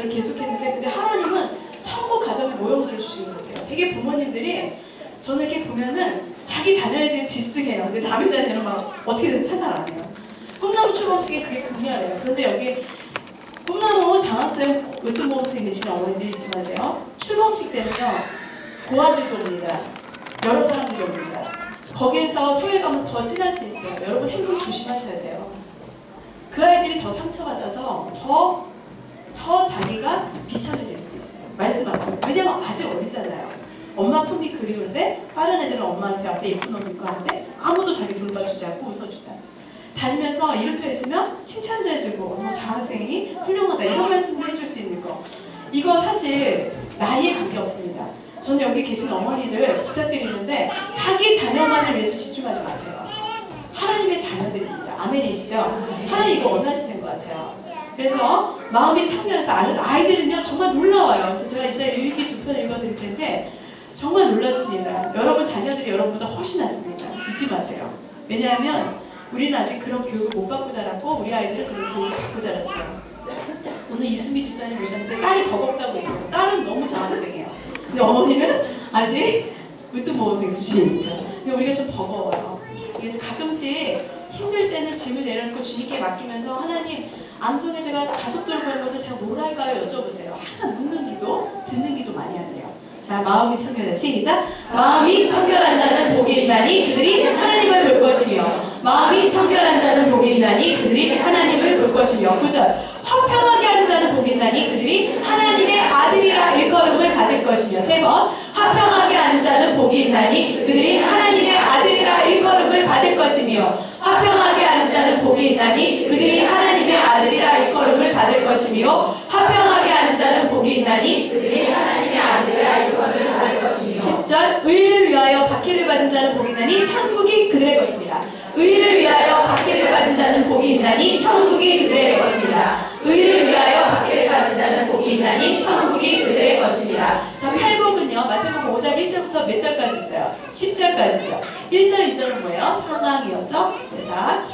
기도를 계속했는데, 근데 하나님은 천국 가정의 모형들을 주시는 것 같아요. 되게 부모님들이 저는 이렇게 보면은 자기 자녀에 대해 집중해요. 근데 남의 자녀는 막 어떻게든 상관 안 해요. 꿈나무 출범식에 그게 극렬해요. 그런데 여기 꿈나무 장학생 으뜸모험생 계시는 어머니들이 잊지 마세요. 출범식 때는요, 고아들도 옵니다. 여러 사람들이 옵니다. 거기에서 소외감은 더 진할 수 있어요. 여러분 행동 조심하셔야 돼요. 그 아이들이 더 상처받아서 더 자기가 비참해질 수도 있어요. 말씀하죠. 왜냐면 아직 어리잖아요. 엄마 품이 그리운데 다른 애들은 엄마한테 와서 예쁜 옷 입고 하는데 아무도 자기 돌봐주지 않고 웃어주다. 다니면서 이름표 있으면 칭찬도 해주고 장학생이 훌륭하다 이런 말씀도 해줄 수 있는 거. 이거 사실 나이에 관계없습니다. 저는 여기 계신 어머니들 부탁드리는데 자기 자녀만을 위해서 집중하지 마세요. 하나님의 자녀들입니다. 아멘이시죠? 하나님 이거 원하시는 것 같아요. 그래서 마음이 청결해서 아이들은요 정말 놀라워요. 그래서 제가 이따 일기 두 편 읽어드릴 텐데 정말 놀랐습니다. 여러분 자녀들이 여러분보다 훨씬 낫습니다. 잊지 마세요. 왜냐하면 우리는 아직 그런 교육을 못 받고 자랐고 우리 아이들은 그런 교육을 받고 자랐어요. 오늘 이수미 집사님 오셨는데 딸이 버겁다고 얘기해요. 딸은 너무 장학생이에요. 근데 어머니는 아직 으뜸모험생 수준이니까. 근데 우리가 좀 버거워요. 그래서 가끔씩 힘들 때는 짐을 내려놓고 주님께 맡기면서 하나님 암송에 제가 가속 돌고 하는 것도 제가 뭘 할까요? 여쭤보세요. 항상 묻는 기도, 듣는 기도 많이 하세요. 자, 마음이 청결한 시작. 마음이 청결한 자는 복이 있나니 그들이 하나님을 볼 것이며 마음이 청결한 자는 복이 있나니 그들이 하나님을 볼 것이며 9절 화평하게 하는 자는 복이 있나니 그들이 하나님의 아들이라 일컬음을 받을 것이며 3번 화평하게 하는 자는 복이 있나니 그들이 하나님의 아들이라 일컬음을 받을 것이며 화평하게 하는 자는 복이 있나니 그들이 하나님의 아들이라 일컬음을 받을 것이며 화평하게 하는 자는 복이 있나니 그들이 하나님의 아들이라 일컬음을 받을 것이며 10절 의를 위하여 박해를 받은 자는 복이 있나니 천국이 그들의 것입니다. 의를 위하여 박해를 받은 자는 복이 있나니 천국이 그들의 것입니다. 의를 위하여 박해를 받은 자는 복이 있나니 천국이 그들의 것입니다. 자, 팔복은요 마태복음 5장 1절부터 몇 절까지 있어요? 10절까지죠. 1절 2절은 뭐예요? 상황이었죠. 자,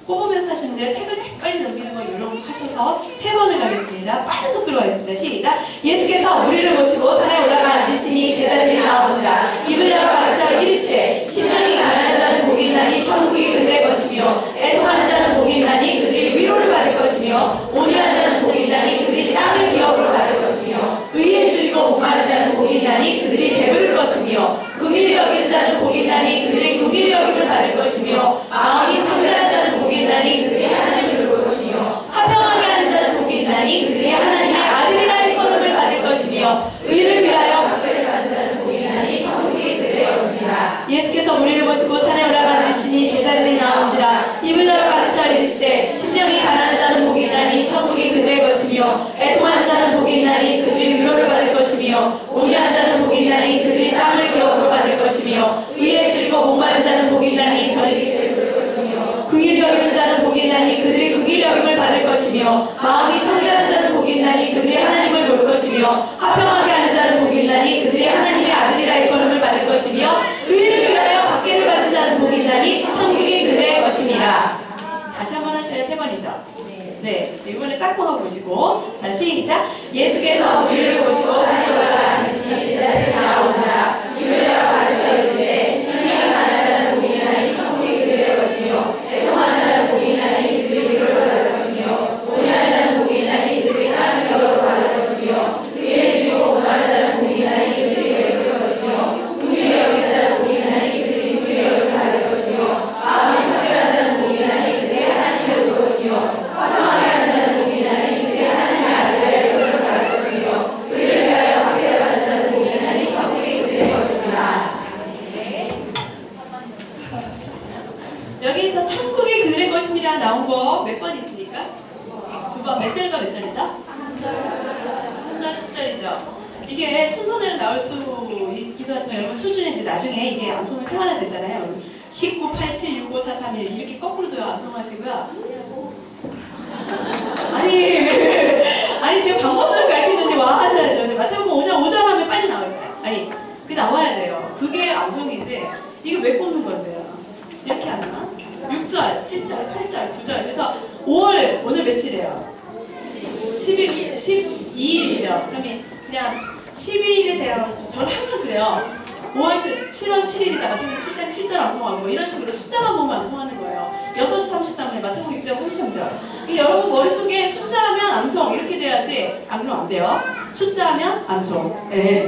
꼽으면서 하시는데요. 책을 빨리 넘기는 거 요령하셔서 3번을 가겠습니다. 빠른 속도로 가겠습니다. 시작. 예수께서 우리를 보시고 산에 올라가 앉으시니 제자들이 나오니라. 입을 열어 가르쳐 이르시되 심령이 가난한 자는 복이 있나니 천국이 그들의 것이며 애통하는 자는 복이 있나니 그들이 위로를 받을 것이며 온유한 자는 복이 있나니 그들이 땀을 기업으로 받을 것이며 의에 줄이고 목마른 자는 복이 있나니 그들이 배부를 것이며 긍휼히 여기는 자는 복이 있나니 그들이 긍휼히 여김을 받을 것이며 마음이 청결한 자는 복이 있나니 그들이 하나님을 볼 것이며 화평하게 하는 자는 복이 있나니 그들이 하나님의 아들이라 일컬음을 받을 것이며 의를 위하여 박해를 받는 자는 복이 있나니 천국이 그들의 것이니라. 예수께서 우리를 보시고 산에 올라가 앉으시니 제자들이 나온지라. 입을 열어 가르쳐 이르시되 심령이 가난한 자는 복이 있나니 천국이 그들의 것이며 애통하는 자는 복이 있나니 그들이 위로를 받을 것이며 온유한 자는 복이 있나니 그들이 땀을 기업으로 받을 것이며 의에 줄이고 목마른 자는 복이 있나니 저리를 배부를 것이며 긍휼히 여기는 자는 복이 있나니 그들이 긍휼히 여김을 받을 것이며 마음이 청결한 자는 복이 있나니 그들이 하나님을 볼 것이며 화평하게 하는 자는 복이 있나니 그들이 하나님의 아들이라 일컬음을 받을 것이며 의를 위하여 박해를 받은 자는 복이 있나니 천국이 그들의 것이니라. 다시 한번 하셔야 3번이죠. 네, 이번에 짝꿍하고 보시고 자 시작. 예수께서 우리를 보시고 산에 올라가 앉으시니 제자들이 나오니라. 입을 열어 가르쳐 이르시되 심령이 가난한 자는 복이 있나니 천국이 그들의 것이며 애통하는 자는 복이 있나니 그들이 위로를 받을 것이며 온유한 자는 복이 있나니 그들이 땀을 기업으로 받을 것이며 의에 줄이고 목마른 자는 복이 있나니 그들이 배부를 것이며 긍휼히 여기는 자는 복이 있나니 그들이 긍휼히 여김을 받을 것이며 마음이 청결한 자는 복이 있나니 그들이 하나님을 볼 것이며 화평하게 하는 자는 복이 있나니 그들이 하나님의 아들이라 일컬음을 받을 것이며 의를 위하여 박해를 받는 자는 복이 있나니 천국이 그들의 것이니라. 여기서 천국이 그들의 것이니라 나온 거 몇 번 있습니까? 2번. 몇 절과 몇 절이죠? 3절 10절이죠. 이게 순서대로 나올 수 있기도 하지만 여러분 수준에 이제 나중에 이게 암송을 생활화됐잖아요. 19, 87, 65, 4, 3, 1 이렇게 거꾸로도 암송하시고요. 아니 제가 방법대로 가르쳐줬는데 와 하셔야죠. 근데 마태복음 5장 하면 빨리 나올까요? 아니 그게 나와야 돼요. 그게 암송이지 이게 왜 꼽는 건데요? 이렇게 하나? 6절, 7절, 8절, 9절 그래서 5월 오늘 며칠이에요? 11, 10 2일이죠. 그러면 그냥 12일에 대한, 저는 항상 그래요. 5월 7월 7일이다. 마태복음 7장 7절 암송하고 이런 식으로 숫자만 보면 암송하는 거예요. 6시 33분에 마태복음 6장 33절. 여러분 머릿속에 숫자하면 암송 이렇게 돼야지 안 그러면 안 돼요. 숫자하면 암송. 네.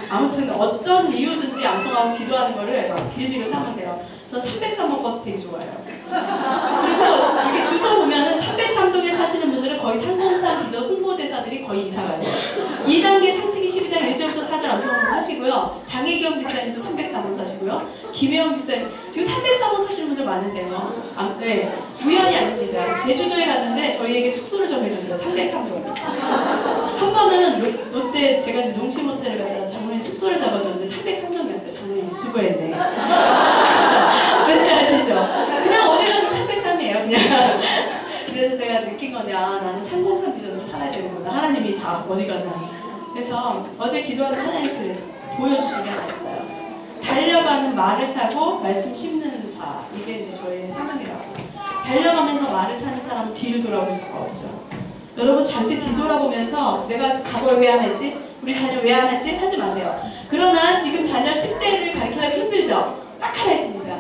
아무튼 어떤 이유든지 암송하고 기도하는 거를 빌미로 삼으세요. 저 303번 버스 되게 좋아요. 그리고 이렇게 주소 보면은 303동에 사시는 분들은 거의 상공산 비서 홍보대사들이 거의 이사 가세요. 2단계 창세기 12장 1절부터 4절 암송 하시고요. 장혜경 집사님도 303호 사시고요. 김혜영 집사님 지금 303호 사시는 분들 많으세요. 네, 우연이 아닙니다. 제주도에 갔는데 저희에게 숙소를 정해줬어요. 303동. 한 번은 롯데 제가 이제 농심호텔을 가다가 장모님 숙소를 잡아줬는데 303동이었어요. 장모님이 수고했네. 왠지 아시죠? 그냥 어디 가도 303이에요. 그냥. 그래서 제가 느낀 건데, 아, 나는 303 비전으로 살아야 되는구나. 하나님이 다 어디 가나. 그래서 어제 기도하는 하나님 그랬어요. 보여주신 게 하나 있어요. 달려가는 말을 타고 말씀 심는 자. 이게 이제 저의 사명이라고. 달려가면서 말을 타는 사람은 뒤를 돌아볼 수가 없죠. 여러분 절대 뒤돌아보면서 내가 과거에 왜 안 했지? 우리 자녀 왜 안 했지? 하지 마세요. 그러나 지금 자녀 10대를 가르치려면 힘들죠? 딱 하나 있습니다.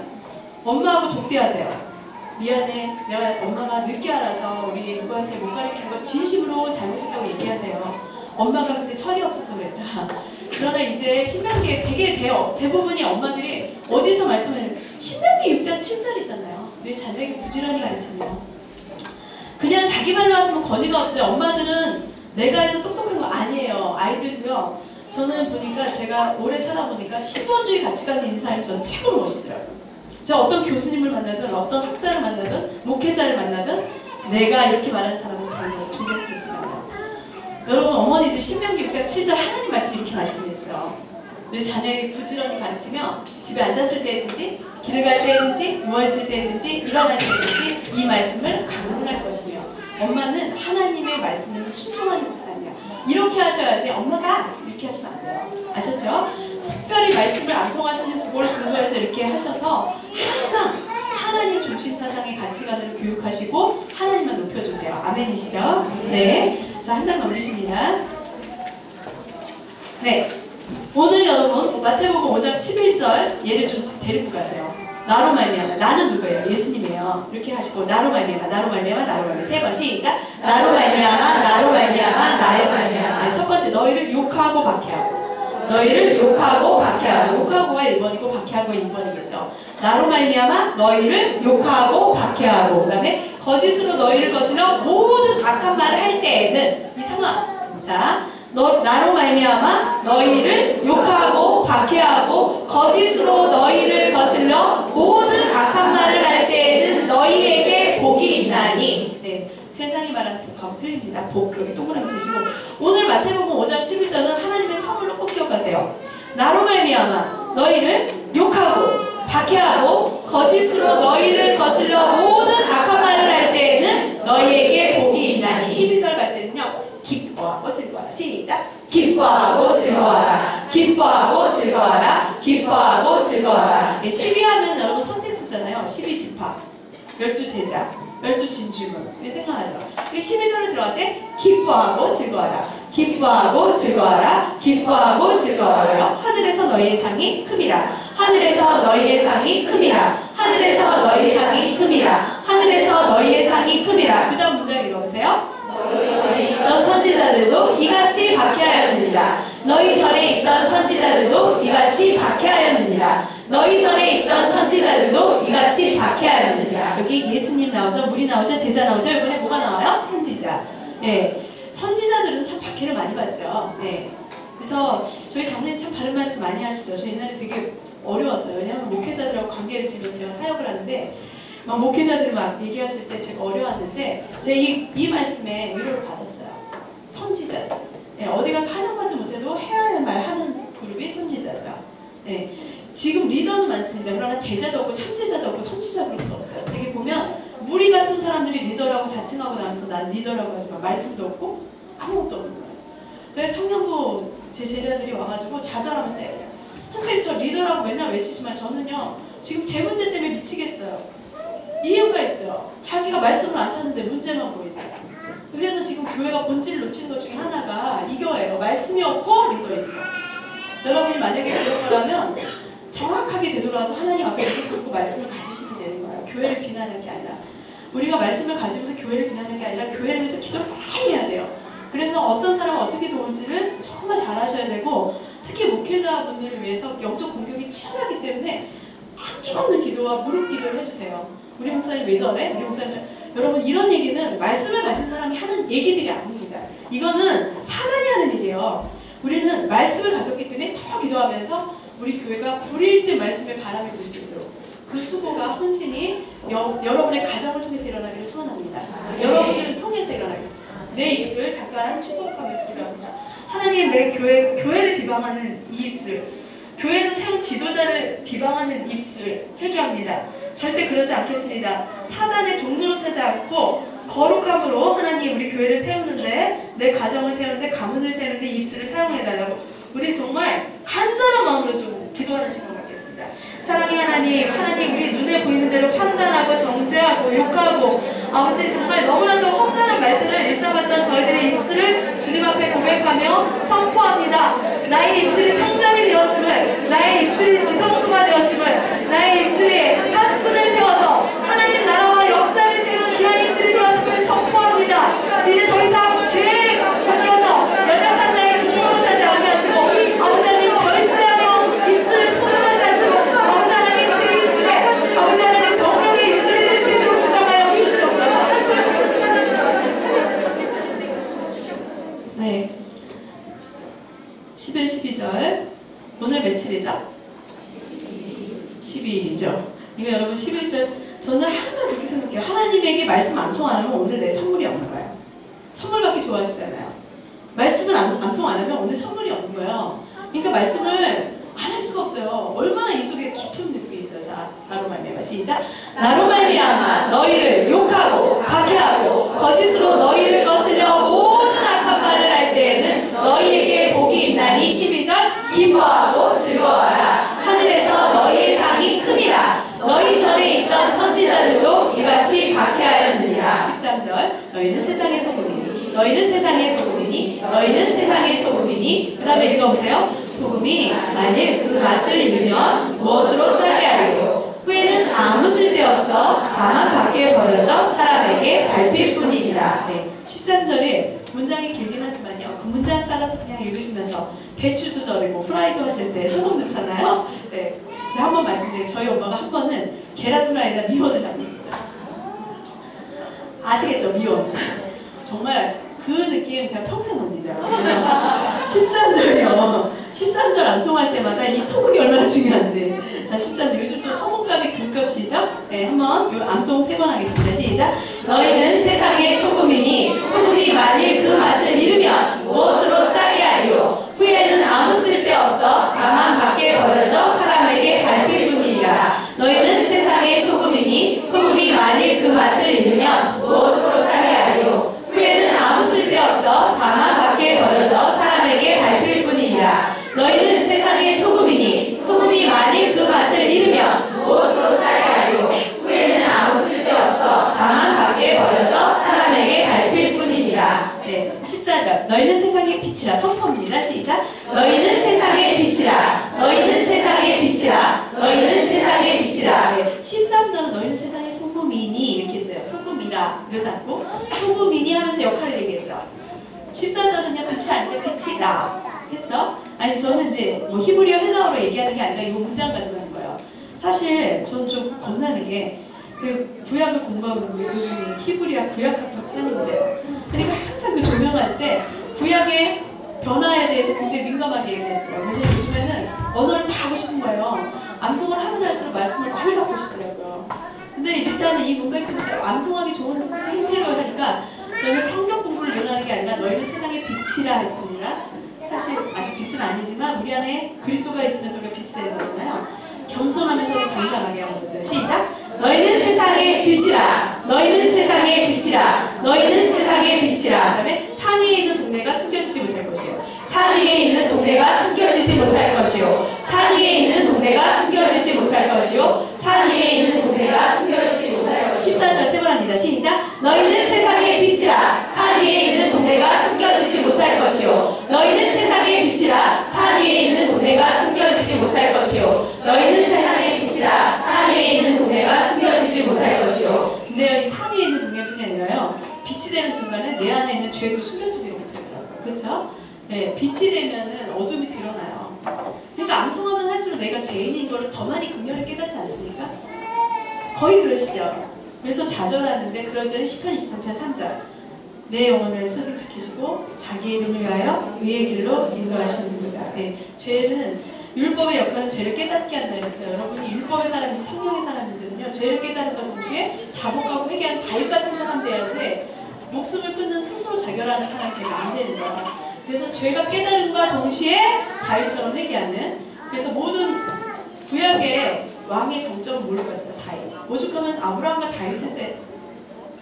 엄마하고 독대하세요. 미안해. 내가 엄마가 늦게 알아서 우리 누구한테 못 가르친 거 진심으로 잘못했다고 얘기하세요. 엄마가 그때 철이 없어서 그랬다. 그러나 이제 신명기에 되게 돼요. 대부분이 엄마들이 어디서 말씀을 신명기 6장 7절 있잖아요. 내 자녀에게 부지런히 가르치면 그냥 자기 말로 하시면 권위가 없어요. 엄마들은 내가 해서 똑똑한 거 아니에요. 아이들도요. 저는 보니까 제가 오래 살아보니까 신본주의 가치관이 있는 사람이 저는 최고로 멋있더라고요. 저 어떤 교수님을 만나든 어떤 학자를 만나든 목회자를 만나든 내가 이렇게 말하는 사람은 별로 존경스럽지 않아요. 여러분 어머니들 신명기 6장 7절 하나님 말씀 이렇게 말씀했어요. 우리 자녀에게 부지런히 가르치며 집에 앉았을 때든지 길을 갈 때든지 누워있을 때든지 일어날 때든지 이 말씀을 강론할 것이며 엄마는 하나님의 말씀을 순종하는 사람이야. 이렇게 하셔야지 엄마가 이렇게 하시면 안 돼요. 아셨죠? 특별히 말씀을 암송하시는 그걸 공부해서 이렇게 하셔서 항상 하나님 중심 사상의 가치관을 교육하시고 하나님만 높여주세요. 아멘이시죠? 네. 자, 한 장 넘기십니다. 네. 오늘 여러분 마태복음 5장 11절 얘를 좀 데리고 가세요. 나로 말미암아. 나는 누구예요? 예수님이에요. 이렇게 하시고 나로 말미암아, 나로 말미암아, 나로 말미암아. 세 번 시작. 나로 말미암아, 나로 말미암아, 나로 말미암아. 네, 첫 번째 너희를 욕하고 박해하고. 너희를 욕하고 박해하고. 욕하고가 1번이고 박해하고 2번이겠죠. 나로 말미암아 너희를 욕하고 박해하고. 그 다음에 거짓으로 너희를 거슬러 모든 악한 말을 할 때에는 이 상황. 자, 나로 말미암아 너희를 욕하고 박해하고 거짓으로 너희를 거슬러 모든 악한 말을 할 때에는 너희에게 복이 있나니. 네, 세상이 말하는 복하고 틀립니다. 복 여기 동그라미 치시고 오늘 마태복음 5장 11절은 하나님의 선물로 꼭 기억하세요. 나로 말미암아 너희를 욕하고 박해하고 거짓으로 너희를 거슬러 모든 악한 말을 할 때에는 너희에게 복이 있나니. 12절 갈 때는요. 기뻐하고 즐거워라. 시작. 기뻐하고 즐거워라. 기뻐하고 즐거워라. 기뻐하고 즐거워라. 12하면 여러분 선택수잖아요. 12지파 12제자 12진주문 생각하죠. 12절로 들어갈 때 기뻐하고 즐거워라. 기뻐하고 즐거워라. 기뻐하고 즐거워라. 하늘에서 너희의 상이 큼이라. 하늘에서 너희의 상이 큼이라. 하늘에서 너희의 상이 큼이라. 하늘에서 너희의 상이 큼이라. 그 다음 문장 읽어보세요. 있던 선지자들도 이같이 박해하였느니라. 너희 전에 있던 선지자들도 이같이 박해하였느니라. 너희 전에 있던 선지자들도 이같이 박해하였느니라. 여기 예수님 나오죠, 물이 나오죠, 제자 나오죠. 이번에 뭐가 나와요? 선지자. 네, 선지자들은 참 박해를 많이 받죠. 네, 그래서 저희 장로님 참 바른 말씀 많이 하시죠. 저 옛날에 되게 어려웠어요. 왜냐하면 목회자들하고 관계를 지면서 제가 사역을 하는데 막 목회자들이 막 얘기하실 때 제가 어려웠는데 제가 이 말씀에 위로를 받았어요. 선지자. 네, 어디 가서 사역하지 못해도 해야 할 말 하는 그룹이 선지자죠. 네, 지금 리더는 많습니다. 그러나 제자도 없고 참제자도 없고 선지자 그룹도 없어요. 저기 보면 무리 같은 사람들이 리더라고 자칭하고 나면서 난 리더라고 하지만 말씀도 없고 아무것도 없는 거예요. 저희 청년부 제 제자들이 와가지고 좌절하면서 해요. 선생님 저 리더라고 맨날 외치지만 저는요 지금 제 문제 때문에 미치겠어요. 이유가 있죠. 자기가 말씀을 안 찾는데 문제만 보이죠. 그래서 지금 교회가 본질을 놓치는 것 중에 하나가 이거예요. 말씀이 없고 리더입니다. 여러분이 만약에 그런 거라면 정확하게 되돌아와서 하나님 앞에 무릎 꿇고 말씀을 가지시면 되는 거예요. 교회를 비난하는 게 아니라. 우리가 말씀을 가지면서 교회를 비난하는 게 아니라 교회를 위해서 기도를 많이 해야 돼요. 그래서 어떤 사람을 어떻게 도울지를 정말 잘 하셔야 되고, 특히 목회자분들을 위해서 영적 공격이 치열하기 때문에 아낌없는 기도와 무릎 기도를 해주세요. 우리 목사님 왜 저래? 우리 목사님 여러분, 이런 얘기는 말씀을 가진 사람이 하는 얘기들이 아닙니다. 이거는 사단이 하는 얘기예요. 우리는 말씀을 가졌기 때문에 더 기도하면서 우리 교회가 불일 듯 말씀의 바람이 불 수 있도록 그 수고가 헌신이 여러분의 가정을 통해서 일어나기를 소원합니다. 여러분들을 통해서 일어나기를. 내 입술 잠깐 축복하면서 기도합니다. 하나님, 내 교회를 비방하는 이 입술, 교회에서 세운 지도자를 비방하는 입술 회개합니다. 절대 그러지 않겠습니다. 사단의 종로로 타지 않고 거룩함으로 하나님 우리 교회를 세우는데, 내 가정을 세우는데, 가문을 세우는데 이 입술을 사용해달라고 우리 정말 간절한 마음으로 좀 기도하는 시간 갖겠습니다. 사랑의 하나님, 하나님 우리 눈에 보이는 대로 판단하고 정죄하고 욕하고 아버지 정말 너무나도 험난한 말들을 일삼았던 저희들의 입술을 주님 앞에 고백하며 선포합니다. 나의 입술이 성전이 되었음을, 나의 입술이 지성소가 되었음을, 나의 입술에 파수꾼을 세워서 하나님 나라와 역사를 세우는 귀한 입술이 되었음을 선포합니다. 이제 더 이상 죄에 바뀌어서 연약한 자의 종로로 타지 않게 하시고, 아버지 하나님 절제하여 입술을 포장하지 않도록 아버지 하나님 제 입술에 아버지 하나님 성령의 입술이 될 수 있도록 주장하여 주시옵소서. 네, 11, 12절 오늘 며칠이죠? 12일이죠. 그러니까 여러분 11절 저는 항상 그렇게 생각해요. 하나님에게 말씀 암송 안 하면 오늘 내 선물이 없는 거예요. 선물 받기 좋아하시잖아요. 말씀을 암송 안 하면 오늘 선물이 없는 거예요. 그러니까 말씀을 안 할 수가 없어요. 얼마나 이 속에 깊은 느낌이 있어요. 자, 나로 말미암아 시작. 나로 말미암아 너희를 욕하고 박해하고 거짓으로 너희를 거슬려 모든 악한 말을 할 때에는 너희에게 복이 있나니 12절 기뻐하고 즐거워하라. 하늘에서 너희의 상이 크니라. 너희 전에 있던 선지자들도 이같이 박해하였느니라. 13절 너희는 세상의 소금이니 너희는 세상의 소금이니 너희는 세상의 소금이니. 그 다음에 읽어보세요. 소금이 만일 그 맛을 잃으면 무엇으로 짜게 하리요. 후에는 아무 쓸데없어 다만 밖에 버려져 사람에게 밟힐 뿐이니라. 네, 13절에 문장이 길긴 하지만요. 그 문장 따라서 그냥 읽으시면서 배추도 절이고 프라이도 하실 때 소금 넣잖아요. 네, 제가 한번 말씀드려요. 저희 엄마가 한 번은 계란 후라이에다 미원을 담겼어요. 아시겠죠? 미원. 정말 그 느낌 제가 평생 못 잊어요. 그래서 13절이요. 13절 암송할 때마다 이 소금이 얼마나 중요한지. 자, 13절. 요즘 또 소금값이 금값이죠? 네, 한번 요 암송 3번 하겠습니다. 시작. 너희는 세상의 소금이니 소금이 만일 그 맛을 잃으면 무엇으로 짜게 하리요. 후에는 아무 쓸데없어 다만 밖에 버려져 사람에게 밟힐 뿐이니라. 너희는 세상의 소금이니 소금이 만일 그 맛을 잃으면 무엇으로 짜게 하리요. 후에는 아무 쓸데없어 다만 밖에 버려져 사람에게 밟힐 뿐이니라. 너희는 세상의 소금이니 소금이 만일 그 맛을 잃으면 무엇으로 짜게 하리요. 후에는 아무 쓸데없어 다만 밖에 버려져 사람에게 밟힐 뿐이니라. 네, 14절 너희는 세상의 빛이라. 선포입니다. 시작. 너희는 세상의 빛이라. 너희는 세상의 빛이라. 너희는 세상의 빛이라. 네, 13절은 너희는 세상의 소금이니 이렇게 했어요. 소금이라 그러지 않고 소금이니 하면서 역할을 얘기했죠. 14절은요 빛이 아닌데 빛이라 했죠. 아니 저는 이제 뭐 히브리어 헬라어로 얘기하는 게 아니라 이 문장 가지고 하는 거예요. 사실 저는 좀 겁나는 게 그 구약을 공부하고 있는데 그분이 히브리어 구약학 박사님이세요. 그러니까 항상 그 조명할 때 구약의 변화에 대해서 굉장히 민감하게 얘기했어요. 그래서 요즘에는 언어를 다 하고 싶은 거예요. 암송을 하면 할수록 말씀을 많이 갖고 싶더라고요. 근데 일단은 이 문맥 속에서 암송하기 좋은 행태로 하니까 저는 성경 공부를 논하는 게 아니라 너희는 세상의 빛이라 했습니다. 사실 아직 빛은 아니지만 우리 안에 그리스도가 있으면서 우리가 빛이 되는 거잖아요. 겸손하면서도 당당하게 하고 있어요. 시작! 너희는 세상의 빛이라. 너희는 세상의 빛이라. 너희는 세상의 빛이라. 그 다음에 산 위에 있는 동네가 숨겨지지 못할 것이요. 산 위에 있는 동네가 숨겨지지 못할 것이요. 산 위에 있는 동네가 숨겨지지 못할 것이요. 산 위에 있는 동네가 숨겨지지 못할 것이요. 14절 세 번 합니다. 시작! 너희는 세상의 빛이라. 산 위에 그렇죠? 네, 빛이 되면은 어둠이 드러나요. 그러니까 암송하면 할수록 내가 죄인인 걸 더 많이 극렬히 깨닫지 않습니까? 거의 그러시죠? 그래서 좌절하는데 그럴 때는 시편 23편 3절 내 영혼을 소생시키시고 자기의 이름을 위하여 의의 길로 인도하시는입니다. 네, 죄는 율법의 역할은 죄를 깨닫게 한다 그랬어요. 여러분이 율법의 사람인지 성령의 사람인지는요, 죄를 깨달음과 동시에 자복하고 회개하는 다윗 같은 사람 돼야지 목숨을 끊는 스스로 자결하는 사람이 되면 안 되는 거야. 그래서 죄가 깨달음과 동시에 다윗처럼 회개하는, 그래서 모든 구약의 왕의 정점은 뭘로 갔어요? 다윗. 오죽하면 아브라함과 다윗의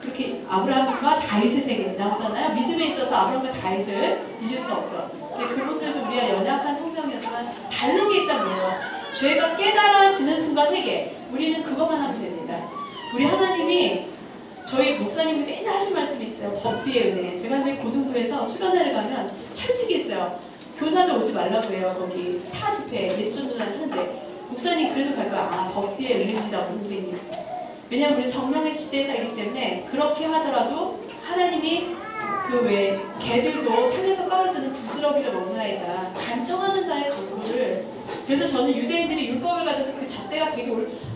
그렇게 아브라함과 다윗의 세계 나오잖아요. 믿음에 있어서 아브라함과 다윗을 잊을 수 없죠. 근데 그분들도 우리가 연약한 성정이었지만 다른 게 있단 말이에요. 죄가 깨달아지는 순간 회개. 우리는 그것만 하면 됩니다. 우리 하나님이 저희 목사님이 맨날 하신 말씀이 있어요. 법 뒤의 은혜. 제가 이제 고등부에서 수련회를 가면 철칙이 있어요. 교사도 오지 말라고 해요. 거기 타 집회 예수전도단 하는데 목사님 그래도 갈 거야. 아, 법 뒤의 은혜입니다, 선생님. 왜냐면 우리 성령의 시대에 살기 때문에 그렇게 하더라도 하나님이 그 왜 개들도 산에서 떨어지는 부스러기를 먹나이다. 간청하는 자의 강구를. 그래서 저는 유대인들이 율법을 가져서 그 잣대가 되게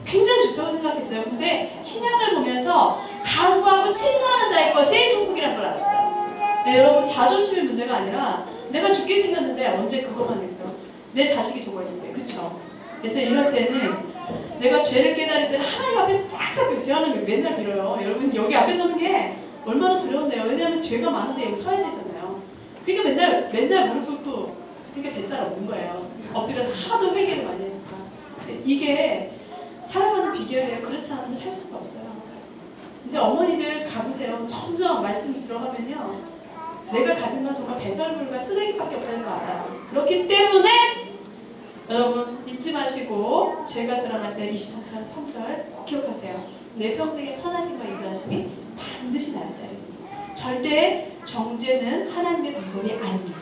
굉장히 좋다고 생각했어요. 근데 신약을 보면서 강구하고 친구하는 자의 것이 천국이라는 걸 알았어요. 네, 여러분 자존심의 문제가 아니라 내가 죽게 생겼는데 언제 그것만 했어? 내 자식이 저거 했는데, 그쵸? 그래서 이럴 때는 내가 죄를 깨달을 때는 하나님 앞에 싹싹 제하는 게 맨날 빌어요. 여러분 여기 앞에 서는 게 얼마나 두려운데요. 왜냐하면 죄가 많은데 여기 서야 되잖아요. 그러니까 맨날 무릎 꿇고, 그러니까 뱃살 없는 거예요. 엎드려서 하도 회개를 많이 하니까. 이게 살아가는 비결이에요. 그렇지 않으면 살 수가 없어요. 이제 어머니들 가보세요. 점점 말씀이 들어가면요, 내가 가진 건 정말 배설물과 쓰레기밖에 없다는 거 알아요. 그렇기 때문에 여러분 잊지 마시고 죄가 드러날 때 23편 3절 기억하세요. 내 평생에 선하신 과 인자하심이 반드시 나를 따르니 절대 정죄는 하나님의 방법이 아닙니다.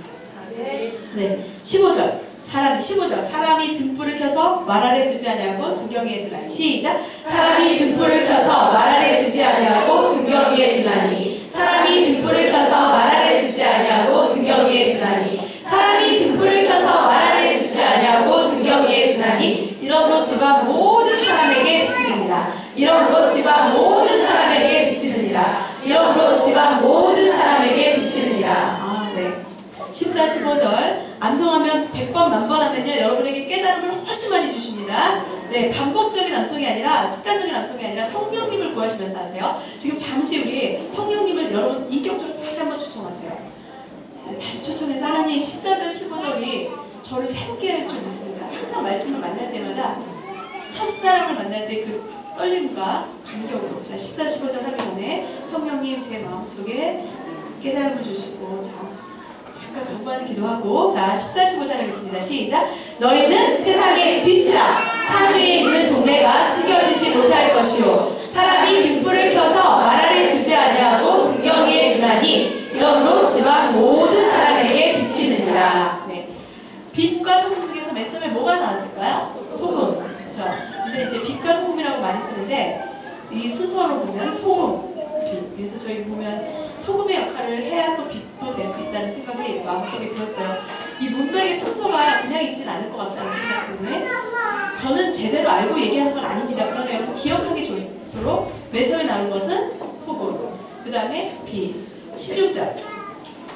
네, 15절 사람이 등불을 켜서 말 아래 두지 아니하고 등경 위에 두나니. 시작. 사람이 등불을 켜서 말 아래 두지 아니하고 등경 위에 두나니. 사람이 등불을 켜서 말 아래 두지 아니하고 등경 위에 두나니. 사람이 등불을 켜서 말 아래 두지 아니하고 등경 위에 두나니. 이러므로 집안 모든 사람에게 비치느니라. 이러므로 집안 모든 사람에게 비치느니라. 이러므로 집안 모든 사람에게 비치느니라. 아, 네. 14, 15절 암송하면 100번, 1000번 하면요 여러분에게 깨달음을 훨씬 많이 주십니다. 네, 반복적인 암송이 아니라 습관적인 암송이 아니라 성령님을 구하시면서 하세요. 지금 잠시 우리 성령님을 여러분 인격적으로 다시 한번 초청하세요. 네, 다시 초청해서 하나님 14절, 15절이 저를 새롭게 할 줄 믿습니다. 항상 말씀을 만날 때마다 첫사랑을 만날 때 그 떨림과 감격으로, 자 14, 15절 하기 전에 성령님 제 마음속에 깨달음을 주시고, 잠깐 간구하는 기도하고, 자 14, 15절 하겠습니다. 시작. 너희는 세상의 빛이라. 산 위에 있는 동네가 숨겨지지 못할 것이요 사람이 등불을 켜서 말 아래 두지 아니하고 등경 위에 두나니. 이러므로 집안 모든 사람에게 비치느니라. 네. 빛과 소금 중에서 맨 처음에 뭐가 나왔을까요? 소금. 그쵸? 근데 이제 빛과 소금이라고 많이 쓰는데 이 순서로 보면 소금, 빛. 그래서 저희 보면 소금의 역할을 해야 또 빛도 될 수 있다는 생각이 마음속에 들었어요. 이 문맥의 순서가 그냥 있진 않을 것 같다는 생각 때문에 저는 제대로 알고 얘기하는 건 아닙니다. 그러나 여러분 기억하기 좋도록 맨 처음에 나온 것은 소금, 그 다음에 빛. 16절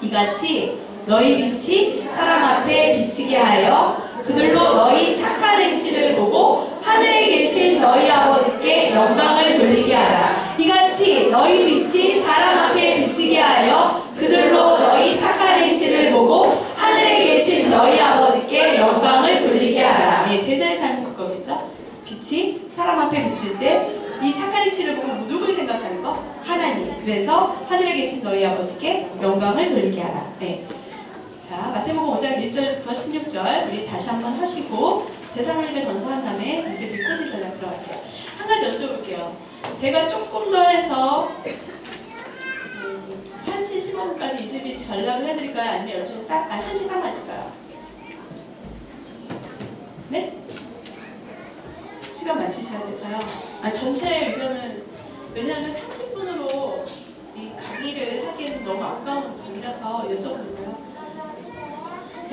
이같이 너희 빛이 사람 앞에 비치게 하여 그들로 너희 착한 행실을 보고 하늘에 계신 너희 아버지께 영광을 돌리게 하라. 이같이 너희 빛이 사람 앞에 비치게 하여 그들로 너희 착한 행실을 보고 하늘에 계신 너희 아버지께 영광을 돌리게 하라. 예, 제자의 삶은 그거겠죠? 빛이 사람 앞에 비칠 때 이 착한 행실을 보고 누굴 생각하는 거? 하나님. 그래서 하늘에 계신 너희 아버지께 영광을 돌리게 하라. 네. 자, 마태복음 5장 1절부터 16절 우리 다시 한번 하시고 데살로니가 전서 한 다음에 이세비 코디 전략 들어갈게요. 한 가지 여쭤볼게요. 제가 조금 더 해서 1시 15분까지 이세비 전략을 해드릴까요? 아니면 12시 딱, 1시 딱 맞을까요? 네? 시간 맞추셔야 돼서요. 전체 의견은 왜냐하면 30분으로 이 강의를 하기에는 너무 아까운 강의라서 여쭤보고요.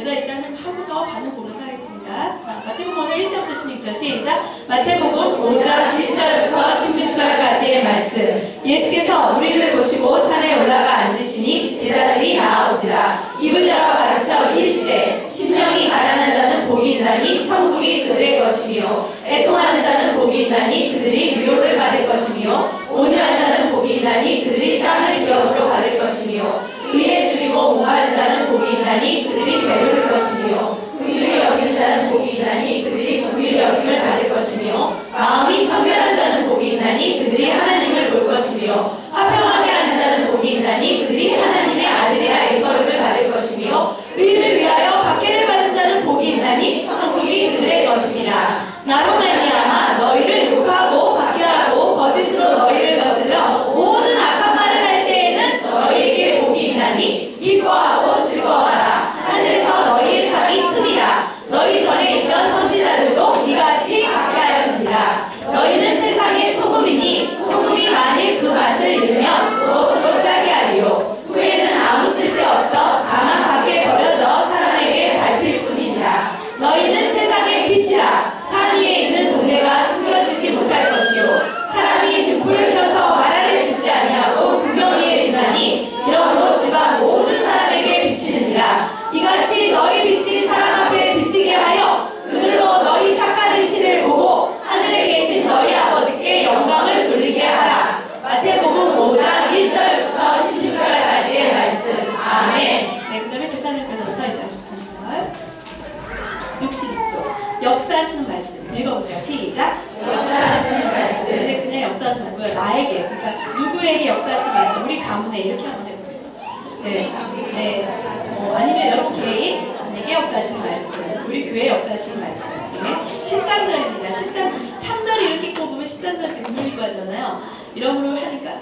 제가 일단은 하고서 반응 보면서 하겠습니다. 자, 마태복음 5장 1절부터 16절 시작. 마태복음 5장 1절부터 16절까지의 말씀. 예수께서 우리를 보시고 산에 올라가 앉으시니 제자들이 나아오지라. 입을 열어 가르쳐 이르시되 심령이 가난한 자는 복이 있나니 천국이 그들의 것이며 애통하는 자는 복이 있나니 그들이 위로를 받을 것이며 온유한 자는 복이 있나니 그들이 땅을 기업으로 받을 것이며 의에 줄이고 목마른 자는 복이 있나니 그들이 배부를 것이며 긍휼히 여기는 자는 복이 있나니 그들이 긍휼히 여김을 받을 것이며 마음이 청결한 자는 복이 있나니 그들이 하나님을 볼 것이며 화평하게 하는 자는 복이 있나니 그들이 하나님의 아들이라 일컬음을 받을 것이며 의를 위하여 박해를 받은 자는 복이 있나니 천국이 그들의 것이니라. 나로 말미암아 너희를 욕하고 박해하고 거짓으로 너희를 거슬러 모든 악한 말을 할 때에는 너희에게 복이 있나니 기뻐하고 즐거워하라. 하늘에서 너희의 상이 크니라. 너희 전에 있던 선지자들도 이같이 박해하였느니라. 너희는 세상의 소금이니 소금이 만일 그 맛을 잃으면 무엇으로 짜게 하리요. 후에는 아무 쓸데없어 다만 밖에 버려져 사람에게 밟힐 뿐이니라. 너희는 세상의 빛이라. 산 위에 있는 동네가 숨겨지지 못할 것이요 사람이 등불을 켜서 마라를 빚지 아니하고 등경 위에 두나니 이러므로 집안 모든 사람에게 비치느니라. 이같이 너희 빛이 사람 앞에 비치게 하여 그들로 너희 착한 행실을 보고 하늘에 계신 너희 아버지께 영광을 돌리게 하라. 마태복음 5장 1절부터 16절까지의 말씀. 아멘. 네, 그 다음에 데살로니가전서 2장 13절 62쪽 역사하시는 말씀 읽어보세요. 시작. 역사하시는 말씀. 근데 그냥 역사하지 말고요. 나에게, 그러니까 누구에게 역사하시는 말씀. 우리 가문에 이렇게 한번 해보세요. 네, 네. 아니면 여러분 개인에게 역사하시는 말씀. 우리 교회 역사하시는 말씀. 네. 13절입니다. 3절이 이렇게 꼽으면 13절 등물리고 하잖아요. 이러므로 하니까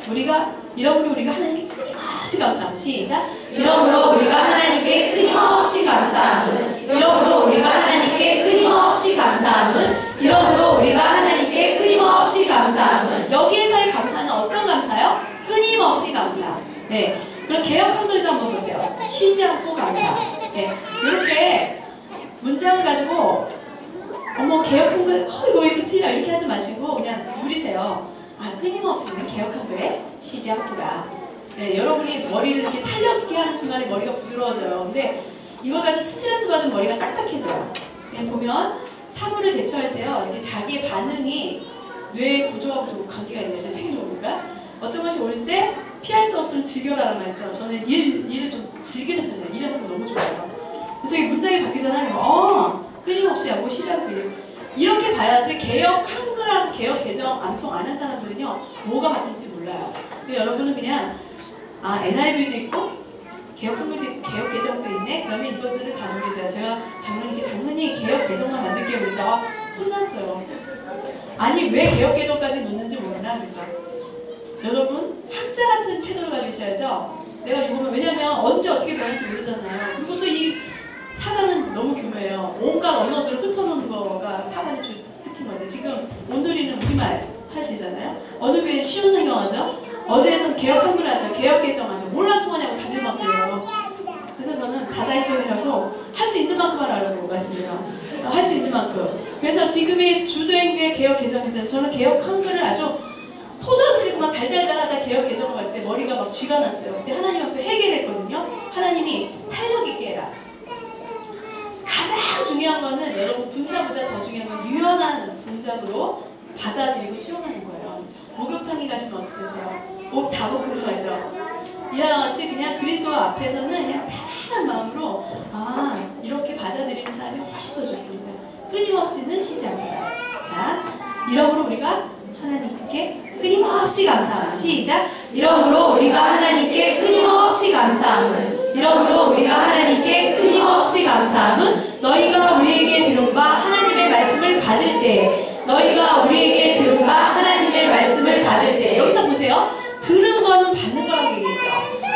이러므로 우리가 하나님께 끊임없이 감사함. 시작. 이러므로 우리가 하나님께 끊임없이 감사함은 이러므로 우리가 하나님께 끊임없이 감사함은 이러므로 우리가 하나님께 끊임없이 감사함은 여기에서의 감사는 어떤 감사요? 끊임없이 감사. 네. 그럼 개역 한글도 한번 보세요. 쉬지 않고 감사. 네. 이렇게 문장을 가지고 어머 개역 한글 이거 왜 이렇게 틀려 이렇게 하지 마시고 그냥 누리세요. 아, 끊임없이는 개역 한글에 쉬지 않고가. 네, 여러분이 머리를 이렇게 탄력있게 하는 순간에 머리가 부드러워져요. 근데 이걸 가지고 스트레스 받은 머리가 딱딱해져요. 그냥 보면 사물을 대처할 때요, 이렇게 자기의 반응이 뇌 구조하고 관계가 있는 제가 책임져보니까 어떤 것이 올 때 피할 수 없으면 즐겨라란 말 있죠. 저는 일을 좀 즐기는 편이에요. 일하는 거 너무 좋아요. 그래서 이 문장이 바뀌기 전에 끊임없이 하고 시작 뒤에 이렇게 봐야지 개역 한글하고 개역 개정 암송 안 한 사람들은요 뭐가 맞는지 몰라요. 근데 여러분은 그냥 NIV도 있고 개역 한글도 있고 개역 개정도 있네. 그러면 이것들을 다 누리세요. 제가 장로님 개역 개정만 만들게 그랬다가 혼났어요. 아니 왜 개역 개정까지 놓는지 모르나. 그래서 여러분 학자 같은 태도를 가지셔야죠. 내가 이거는 왜냐면 언제 어떻게 변할지 모르잖아요. 그리고 또 이 사단은 너무 교묘해요. 온갖 언어들을 흩어놓는 거가 사단의 특징인 거죠. 지금 오늘이는 우리말 하시잖아요. 어느 교회는 쉬운 성경하죠. 어디에서는 개역 한글 하죠. 개역 개정하죠. 뭘로 통하냐고 다들 막 그래요. 그래서 저는 다다익선이라고 할 수 있는 만큼만 하려고 말씀드려요. 할 수 있는 만큼. 그래서 지금의 주도행대 개역 개정이잖아요. 저는 개역 한글을 아주 토도들이고 막 달달달하다 개역 개정을 할 때 머리가 막 쥐가 났어요. 그때 하나님 앞에 회개했거든요. 하나님이 탄력 있게 해라. 가장 중요한 거는 여러분 군사보다 더 중요한 건 유연한 동작으로 받아들이고 수용하는 거예요. 목욕탕에 가시면 어떻게 하세요? 옷 다 벗고 가죠. 이와 같이 그냥 그리스도 앞에서는 그냥 편안한 마음으로 이렇게 받아들이는 사람이 훨씬 더 좋습니다. 끊임없이는 쉬지 않는다. 자, 이러므로 우리가 하나님께 끊임없이 감사함. 시작. 이러므로 우리가 하나님께 끊임없이 감사함은 이러므로 우리가 하나님께 끊임없이 감사함은 너희가 우리에게 들은 바 하나님의 말씀을 받을 때 너희가 우리에게 들은 바 하나님의 말씀을 받을 때 여기서 보세요. 들은 거는 받는 거라고 얘기했죠.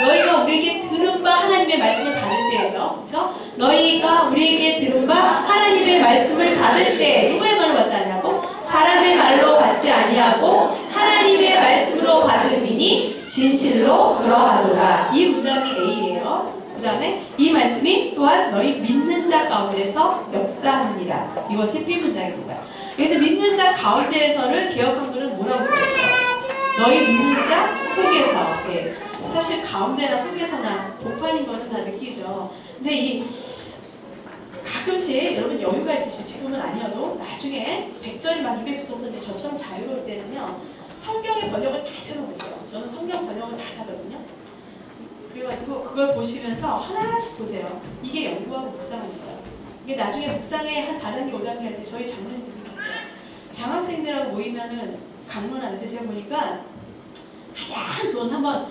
너희가 우리에게 들은 바 하나님의 말씀을 받을 때죠. 그렇죠? 너희가 우리에게 들은 바 하나님의 말씀을 받을 때 누구의 말로 받지 아니하고 사람의 말로 받지 아니하고 하나님의 말씀으로 받음이니 진실로 그러하도다. 이 문장이 A예요. 그 다음에 이 말씀이 또한 너희 믿는 자 가운데서 역사하느니라. 이것이 B문장입니다. 근데 믿는 자 가운데에서를 개역한글은 뭐라고 쓰겠어요? 너희 믿는 자 속에서. 네. 사실 가운데나 속에서나 복판인 거는 다 느끼죠. 근데 가끔씩 여러분 여유가 있으시면, 지금은 아니어도 나중에 100절이 막 입에 붙어서 이제 저처럼 자유로울 때는요, 성경의 번역을 다 펴놓으세요. 저는 성경 번역을 다 사거든요. 그래가지고 그걸 보시면서 하나씩 보세요. 이게 연구하고 묵상하는 거예요. 이게 나중에 묵상에 한 4단계, 5단계 할 때 저희 장로님들이 그랬어요. 장학생들하고 모이면은 강론하는데 제가 보니까 가장 좋은, 한번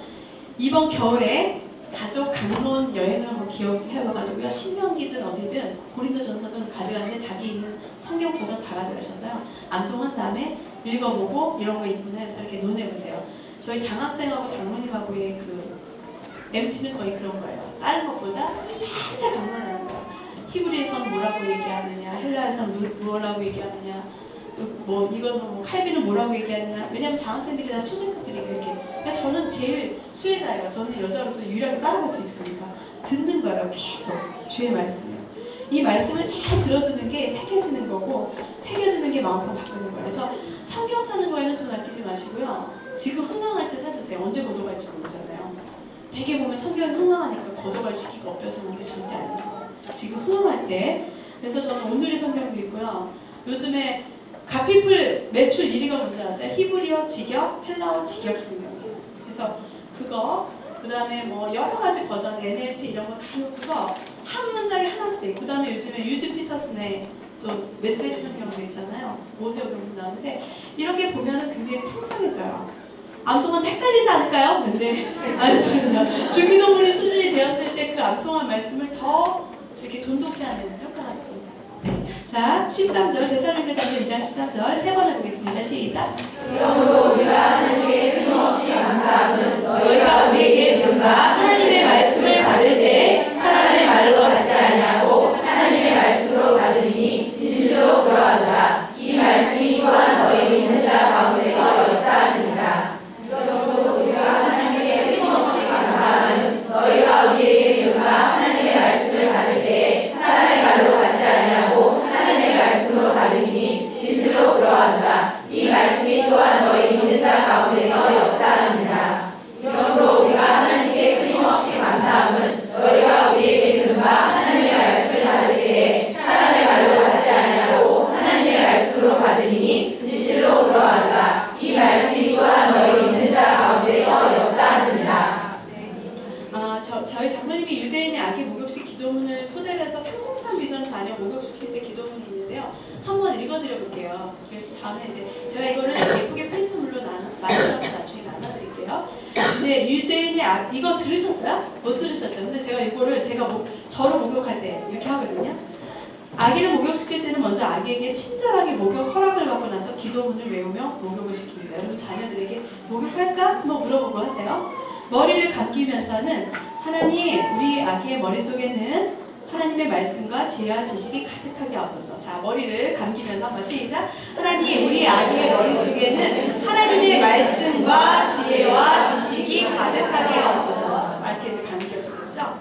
이번 겨울에 가족 강론 여행을 한번 기억해봐가지고요. 신명기든 어디든 고린도전서든 가져갔는데 자기 있는 성경 버전 다 가져가셨어요. 암송한 다음에 읽어보고 이런 거 있구나 해서 이렇게 논해보세요. 저희 장학생하고 장로님하고의 그 MT는 거의 그런 거예요. 다른 것보다 항상 강론하는 거예요. 히브리에서는 뭐라고 얘기하느냐, 헬라에서는 뭐라고 얘기하느냐, 뭐 이건 뭐 칼빈은 뭐라고 얘기하느냐. 왜냐면 장학생들이 다 수준급들이 그렇게. 그러니까 저는 제일 수혜자예요. 저는 여자로서 유일하게 따라갈 수 있으니까 듣는 거예요. 계속 주의 말씀을. 이 말씀을 잘 들어두는 게 새겨지는 거고, 새겨지는 게 마음껏 바꾸는 거예요. 그래서 성경 사는 거에는 돈 아끼지 마시고요. 지금 흥황할 때 사주세요. 언제 걷어갈지 모르잖아요. 되게 보면 성경이 흥황하니까 걷어갈 시기가 없어서 하는 게 절대 아니에요. 지금 흥황할 때. 그래서 저는 온누리 성경도 있고요. 요즘에 가피플 매출 1위가 뭔지 아세요? 히브리어 직역, 헬라어 직역 성경이에요. 그래서 그거, 그 다음에 뭐 여러 가지 버전, NLT 이런 거 다 놓고서 한 문장에 하나씩. 그 다음에 요즘에 유지 피터슨의 또 메시지 성경도 있잖아요. 모세오경도 나오는데 이렇게 보면은 굉장히 풍성해져요. 암송은 헷갈리지 않을까요? 근데 아니죠. 주기도문이 수준이 되었을 때 그 암송한 말씀을 더 이렇게 돈독해 하는 효과가 있습니다. 자, 13절, 데살로니가전서 2장 13절 세 번 해보겠습니다. 시작. 그러므로 우리가 하나님께 끊임없이 감사함은 너희가 우리에게 들은 바 하나님의 말씀을 받을 때 사람의 말로 받지 아니하고 하나님의 말씀으로 받으리니 진실로 그러하다. 이 말씀이 또한 너희 믿는 자 가운데서 역사하시니라. 그러므로 우리가 하나님께 끊임없이 감사함은 너희가 우리에게 들은 바 하나님의 말씀을 받을 때 사람의 말로 받지 아니하고 하나님의 말씀으로 받으리니 진실로 그러한다. 이 말씀이 또한 너희 믿는 자 가운데서 역사하느니라. 그러므로 우리가 하나님께 끊임없이 감사함은 너희가 우리에게 들은 바 하나님의 말씀을 받을 때에 사람의 말로 받지 아니하고 하나님의 말씀으로 받으리니 진실로 그러한다. 이 말씀이 또한 너희 믿는 자 가운데서 역사하느니라. 저희 장로님이 유대인의 아기 목욕식 기도문을 토대로 해서 303 비전 자녀 목욕시킬 때 기도문이 있는데요. 한번 읽어드려 볼게요. 그래서 다음에 이제 제가 이거를 예쁘게 프린트물로 만들어서 나중에 나눠드릴게요. 이제 유대인의 이거 들으셨어요? 못 들으셨죠? 근데 제가 이거를 저를 목욕할 때 이렇게 하거든요. 아기를 목욕시킬 때는 먼저 아기에게 친절하게 목욕 허락을 받고 나서 기도문을 외우며 목욕을 시킵니다. 여러분 자녀들에게 목욕할까? 한번 물어보고 하세요. 머리를 감기면서는 하나님, 우리 아기의 머릿속에는 하나님의 말씀과 지혜와 지식이 가득하게 없어서. 자, 머리를 감기면서 한번 시작. 하나님, 우리 아기의 머릿속에는 하나님의 말씀과 지혜와 지식이 가득하게 없어서. 이렇게 이제 감겨주겠죠.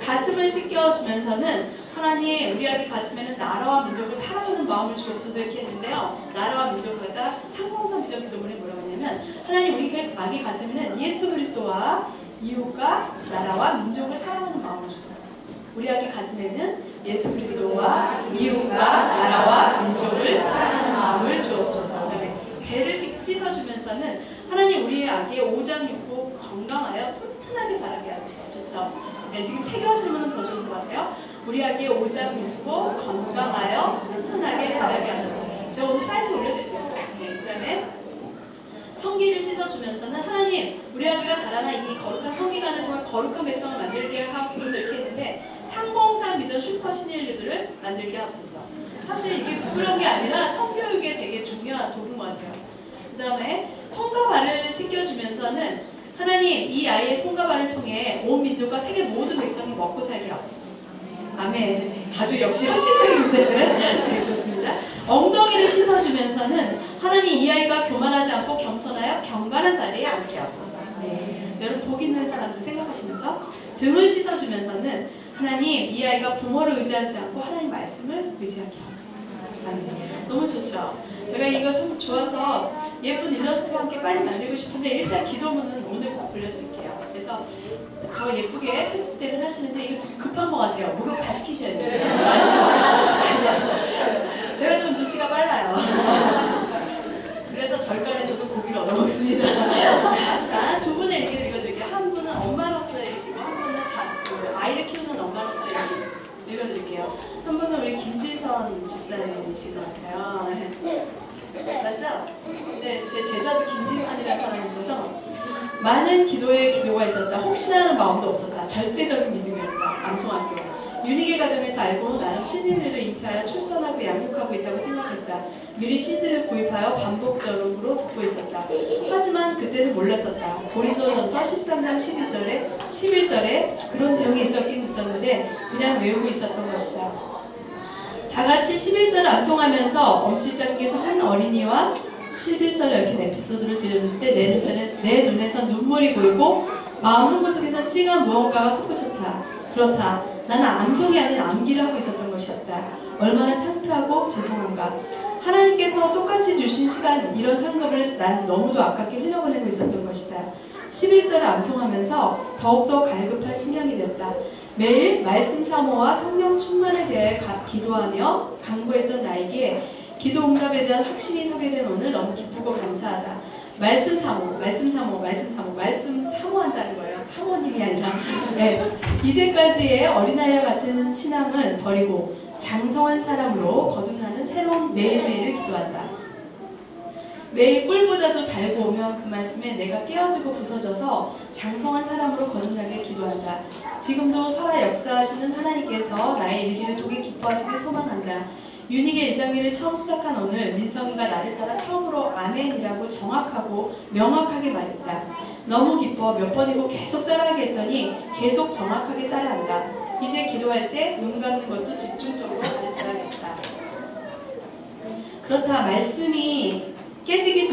가슴을 씻겨주면서는 하나님, 우리 아기 가슴에는 나라와 민족을 사랑하는 마음을 주옵소서 이렇게 했는데요. 나라와 민족을 갖다 303 비전 기도문에 뭐라고 했냐면 하나님, 우리 아기 가슴에는 예수 그리스도와 이웃과 나라와 민족을 사랑하는 마음을 주소서. 우리 아기 가슴에는 예수 그리스도와 이웃과 나라와 민족을 사랑하는 마음을 주옵소서. 그다음에 배를 씻어주면서는 하나님, 우리 아기의 오장육부 건강하여 튼튼하게 자라게 하소서. 좋죠? 네, 지금 태교하시는 분은 더 좋은 것 같아요. 우리 아기의 오장육부 건강하여 튼튼하게 자라게 하소서. 제가 오늘 사이트 올려드릴게요. 네, 그다음에 성기를 씻어주면서는 하나님, 우리 아기가 자라나 이 거룩한 성기관을 통해 거룩한 백성을 만들게 하옵소서 이렇게 했는데 303 비전 슈퍼 신인류들을 만들게 하옵소서. 사실 이게 부끄러운 게 아니라 성교육에 되게 중요한 도구인 것 같아요. 그 다음에 손과 발을 씻겨주면서는 하나님, 이 아이의 손과 발을 통해 온 민족과 세계 모든 백성이 먹고 살게 하옵소서. 아멘. 아주 역시 현실적인 문제들. 네, 그렇습니다. 엉덩이를 씻어주면서는 하나님, 이 아이가 교만하지 않고 겸손하여 경건한 자리에 앉게 하옵소서. 네. 여러분 복 있는 사람들 생각하시면서 등을 씻어주면서는 하나님, 이 아이가 부모를 의지하지 않고 하나님 말씀을 의지하게 하소서. 아멘. 너무 좋죠? 제가 이거 참 좋아서 예쁜 일러스트와 함께 빨리 만들고 싶은데 일단 기도문은 오늘 꼭 불려드릴게요. 그래서 더 예쁘게 편집대를 하시는데 이거 좀 급한 것 같아요. 목욕 다 시키셔야 돼요. 제가 좀 눈치가 빨라요. 그래서 절간에서도 고기를 얻어먹습니다. 자, 두 분의 얘기를 읽어드릴게요. 한 분은 엄마로서의 얘기고 한 분은 아이를 키우는 엄마로서의 얘기 읽어드릴게요. 한 분은 우리 김지선 집사님이신 것 같아요. 맞죠? 네, 제 제자도 김지선이라는 사람이 있어서 많은 기도가 있었다. 혹시나 하는 마음도 없었다. 절대적인 믿음이었다. 암송학교. 윤희계 가정에서 알고 나름 신인들을 잉태하여 출산하고 양육하고 있다고 생각했다. 미리 신들을 구입하여 반복적으로 듣고 있었다. 하지만 그때는 몰랐었다. 고린도전서 13장 11절에 그런 내용이 있었긴 있었는데 그냥 외우고 있었던 것이다. 다같이 11절을 암송하면서 엄실장께서 한 어린이와 11절에 얽힌 에피소드를 들려줬을 때 내 눈에서 눈물이 고이고 마음 한구석에서 찡한 무언가가 솟구쳤다. 그렇다. 나는 암송이 아닌 암기를 하고 있었던 것이었다. 얼마나 창피하고 죄송한가. 하나님께서 똑같이 주신 시간, 이런 상급을 난 너무도 아깝게 흘려보내고 있었던 것이다. 11절을 암송하면서 더욱더 갈급한 심령이 되었다. 매일 말씀 사모와 성령 충만에 대해 기도하며 간구했던 나에게 기도 응답에 대한 확신이 서게 된 오늘 너무 기쁘고 감사하다. 말씀 사모한다는 거예요. 사모님이 아니라. 네. 이제까지의 어린아이와 같은 신앙은 버리고 장성한 사람으로 거듭나는 새로운 매일매일을 기도한다. 매일 꿀보다도 달고 오면 그 말씀에 내가 깨어지고 부서져서 장성한 사람으로 거듭나길 기도한다. 지금도 살아 역사하시는 하나님께서 나의 일기를 통해 기뻐하시길 소망한다. 윤희계 1단계를 처음 시작한 오늘 민성이가 나를 따라 처음으로 아멘이라고 정확하고 명확하게 말했다. 너무 기뻐 몇 번이고 계속 따라하게 했더니 계속 정확하게 따라한다. 이제 기도할 때 눈 감는 것도 집중적으로 가르쳐야겠다. 그렇다. 말씀에 깨지기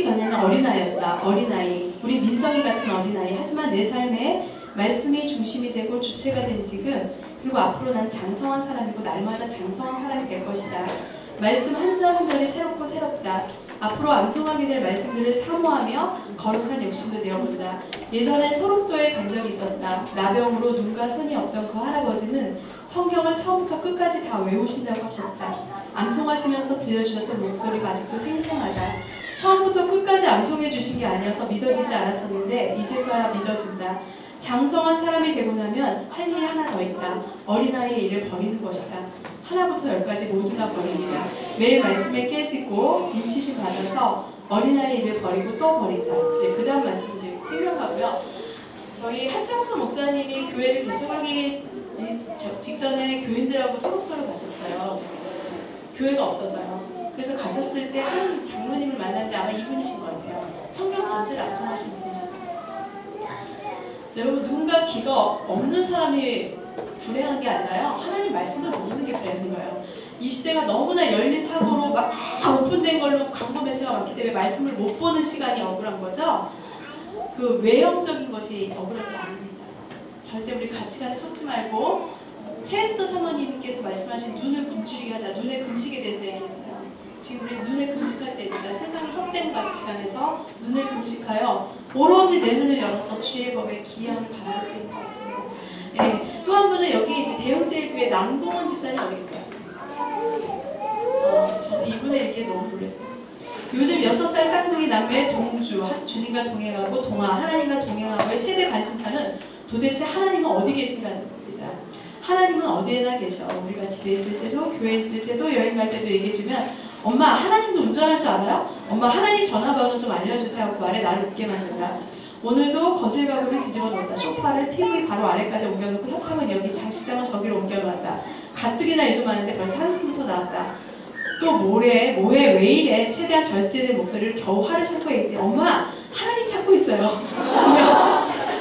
전에는 어린아이였다. 어린아이. 우리 민성이 같은 어린아이. 하지만 내 삶에 말씀이 중심이 되고 주체가 된 지금, 그리고 앞으로 난 장성한 사람이고 날마다 장성한 사람이 될 것이다. 말씀 한 절 한 절이 새롭고 새롭다. 앞으로 암송하게 될 말씀들을 사모하며 거룩한 욕심도 되어본다. 예전에 소록도에 간 적이 있었다. 나병으로 눈과 손이 없던 그 할아버지는 성경을 처음부터 끝까지 다 외우신다고 하셨다. 암송하시면서 들려주셨던 목소리가 아직도 생생하다. 처음부터 끝까지 암송해 주신 게 아니어서 믿어지지 않았었는데 이제서야 믿어진다. 장성한 사람이 되고 나면 할 일이 하나 더 있다. 어린아이의 일을 버리는 것이다. 하나부터 열까지 모두 다 버립니다. 매일 말씀에 깨지고 인치심 받아서 어린아이의 일을 버리고 또 버리자. 네, 그 다음 말씀 이제 생각하고요. 저희 한창수 목사님이 교회를 개척하기 직전에 교인들하고 소록도를 가셨어요. 교회가 없어서요. 그래서 가셨을 때 한 장로님을 만났는데 아마 이분이신 것 같아요. 성경 전체를 암송하신 분이셨어요. 여러분, 눈과 귀가 없는 사람이 불행한 게 아니라요. 하나님 말씀을 모르는 게 불행한 거예요. 이 시대가 너무나 열린 사고로 막 오픈된 걸로 광고 매체가 많기 때문에 말씀을 못 보는 시간이 억울한 거죠. 그 외형적인 것이 억울한 게 아닙니다. 절대 우리 가치관에 속지 말고 체스터 사모님께서 말씀하신 눈을 굶주리게 하자. 눈의 금식에 대해서 얘기했어요. 지금 우리 눈을 금식할 때입니다. 세상의 헛된 가치관에서 눈을 금식하여 오로지 내 눈을 열어서 주의 법에 기여함을 바라볼 때인 것 같습니다. 네. 또 한 분은 여기 이제 대형제일교회 남궁원 집사님 어디 계세요? 저는 이분의 얘기에 너무 놀랐어요. 요즘 6살 쌍둥이 남매 동주, 주님과 동행하고 하나님과 동행하고의 최대 관심사는 도대체 하나님은 어디 계신가는 겁니다. 하나님은 어디에나 계셔. 우리가 집에 있을 때도 교회에 있을 때도 여행 갈 때도 얘기해주면 엄마 하나님도 운전할 줄 알아요? 엄마 하나님 전화번호 좀 알려주세요 하고 말에 나를 웃게 만든다. 오늘도 거실 가구를 뒤집어 놓았다. 소파를 TV 바로 아래까지 옮겨놓고 협탁은 여기, 장식장은 저기로 옮겨놓았다. 가뜩이나 일도 많은데 벌써 한숨부터 나왔다. 또 뭐래 왜 이래. 최대한 절제된 목소리를 겨우 화를 참고 얘기해. 엄마 하나님 찾고 있어요.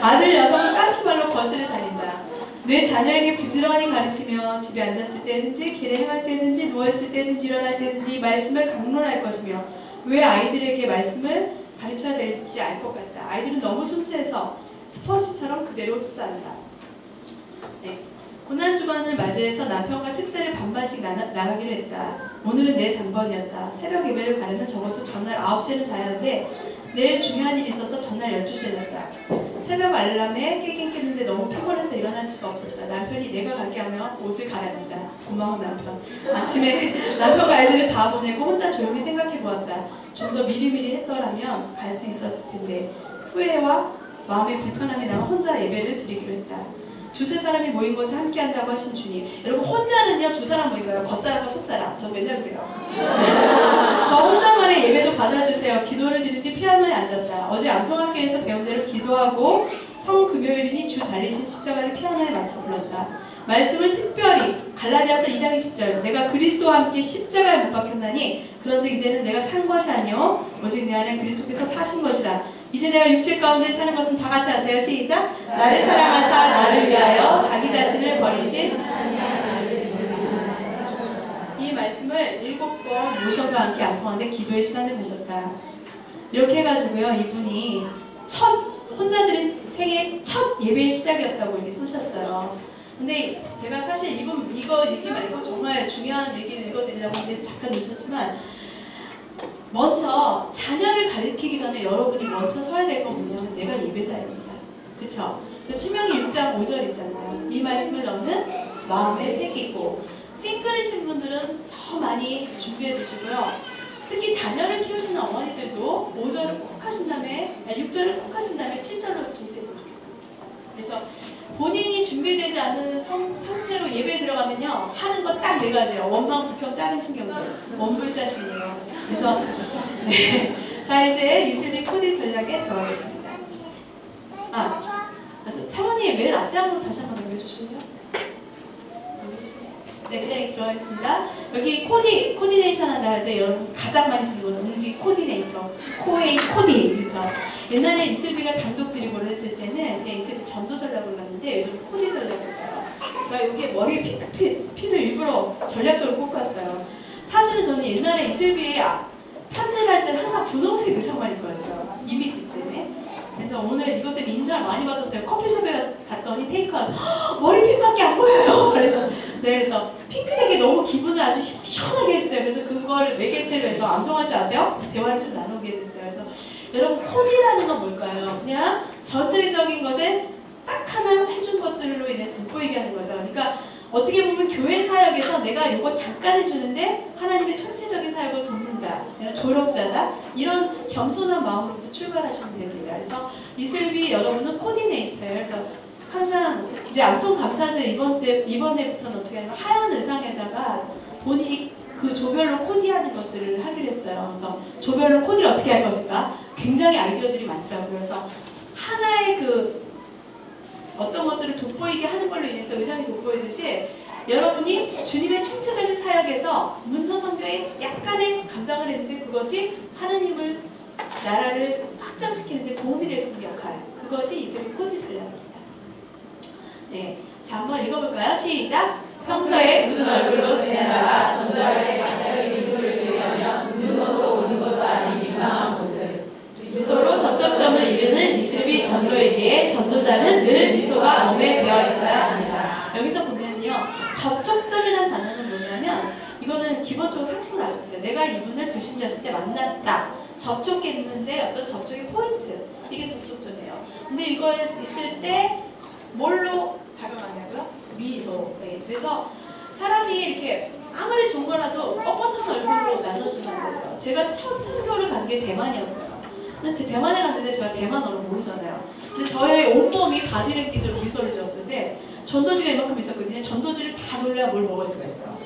아들 녀석은 깡치발로 거실을 다닌다. 내 자녀에게 부지런히 가르치며 집에 앉았을 때든지 길에 행할 때든지 누워있을 때든지 일어날 때든지 이 말씀을 강론할 것이며 왜 아이들에게 말씀을 가르쳐야 될지 알 것 같다. 아이들은 너무 순수해서 스펀지처럼 그대로 흡수한다. 네. 고난주간을 맞이해서 남편과 특세를 반반씩 나가기로 했다. 오늘은 내 당번이었다. 새벽 예배를 가려면 적어도 전날 9시에는 자야 하는데 내일 중요한 일이 있어서 전날 12시에 잤다. 새벽 알람에 깨긴 깼는데 너무 피곤해서 일어날 수가 없었다. 남편이 내가 가게 하면 옷을 갈아입는다. 고마운 남편. 아침에 남편과 아이들을 다 보내고 혼자 조용히 생각해 보았다. 좀 더 미리미리 했더라면 갈 수 있었을 텐데 후회와 마음의 불편함이 나와 혼자 예배를 드리기로 했다. 두세 사람이 모인 곳에 함께 한다고 하신 주님. 여러분 혼자는요 두 사람 모인 거예요. 겉사람과 속사람. 저 맨날 그래요. 저 혼자만의 예배도 받아주세요. 기도를 드린 뒤 피아노에 앉았다. 어제 암송학교에서 배운 대로 기도하고 성금요일이니 주 달리신 십자가를 피아노에 맞춰 불렀다. 말씀을 특별히 갈라디아서 2장 10절 내가 그리스도와 함께 십자가에 못 박혔나니 그런즉 이제는 내가 산 것이 아니요 오직 내 안에 그리스도께서 사신 것이라. 이제 내가 육체 가운데 사는 것은 다 같이 하세요. 시작. 나를 사랑하사 나를 위하여 자기 자신을 버리신 이 말씀을 7번 모션과 함께 암송하는데 기도의 시간을 가졌다. 이렇게 해가지고요 이분이 혼자 드린 생애 첫 예배의 시작이었다고 이렇게 쓰셨어요. 근데 제가 사실 이거 얘기 말고 정말 중요한 얘기를 읽어드리려고 했는데 잠깐 놓쳤지만 먼저 자녀를 가르치기 전에 여러분이 먼저 서야 될 건 뭐냐면 내가 예배자입니다. 그쵸? 신명기 6장 5절 있잖아요. 이 말씀을 너는 마음에 새기고 싱글이신 분들은 더 많이 준비해 두시고요. 특히 자녀를 키우시는 어머니들도 5절을 꼭 하신 다음에 6절을 꼭 하신 다음에 7절로 진입했으면 좋겠어요. 그래서 본인이 준비되지 않은 상태로 예배에 들어가면요 하는 거 딱 4가지예요. 원망, 불평, 짜증, 신경질. 원불자신이에요. 그래서 네. 자 이제 이슬비 코디 전략에 들어가겠습니다. 사모님 맨 앞장으로 다시 한번 넘겨주실래요? 네, 그냥 들어가겠습니다. 여기 코디네이션 한다 할 때 여러분 가장 많이 들은 거는 응지 코디네이터, 코디, 그렇죠? 옛날에 이슬비가 단독 드리블을 했을 때는 그냥 이슬비 전도 전략을 갔는데 요즘 코디 전략을 가요. 제가 여기에 머리에 핀을 일부러 전략적으로 꽂았어요. 사실은 저는 옛날에 이슬비에 편지를 할 때는 항상 분홍색 의상만 입고 왔어요. 이미지 때문에. 그래서 오늘 이것 때문에 인사를 많이 받았어요. 커피숍에 갔더니 테이크아웃 머리핀밖에 안 보여요. 그래서 핑크색이 너무 기분을 아주 시원하게 해주세요. 그래서 그걸 매개체로 해서 암송할 줄 아세요? 대화를 좀 나누게 됐어요. 그래서 여러분 코디라는 건 뭘까요? 그냥 전체적인 것에 딱 하나 해준 것들로 인해서 돋보이게 하는 거죠. 그러니까 어떻게 보면 교회 사역에서 내가 이거 잠깐 해주는데 하나님의 총체적인 사역을 돕는다. 조력자다. 이런 겸손한 마음으로부터 출발하시면 됩니다. 그래서 이슬비 여러분은 코디네이터예요. 그래서 항상 이제 암송 감사제 이번에부터는 어떻게 하냐면 하얀 의상에다가 본인이 그 조별로 코디하는 것들을 하기로 했어요. 그래서 조별로 코디를 어떻게 할 것인가 굉장히 아이디어들이 많더라고요. 그래서 하나의 어떤 것들을 돋보이게 하는 걸로 인해서 의상이 돋보이듯이 여러분이 주님의 총체적인 사역에서 문서 선교에 약간의 감당을 했는데 그것이 하나님을 나라를 확장시키는 데 도움이 될 수 있는 역할, 그것이 이슬비 코디 전략입니다. 네, 자 한번 읽어볼까요? 시작! 평소에 굳은 얼굴로 지내다가 전도할 때 갑자기 미소를 지으며 웃는 것도 우는 것도 아닌 민망한 모습. 미소로 접촉점을 이루는 이슬비 전도에게 전도자는 늘 미소가 몸에 배어 있어야 합니다. 여기서 보면요, 접촉점이라는 단어는 뭐냐면 이거는 기본적으로 상식으로 알고 있어요. 내가 이분을 불신자였을 때 만났다. 접촉했는데 어떤 접촉의 포인트, 이게 접촉점이에요. 근데 이거에 있을 때 뭘로 다가가냐고요? 미소. 네. 그래서 사람이 이렇게 아무리 좋은 거라도 뻣뻣한 얼굴로 나눠준다는 거죠. 제가 첫 선교를 간 게 대만이었어요. 근데 대만에 갔는데 제가 대만어를 모르잖아요. 근데 저의 온몸이 바디랭귀지로 미소를 지었을 때 전도지가 이만큼 있었거든요. 전도지를 다 돌려야 뭘 먹을 수가 있어요.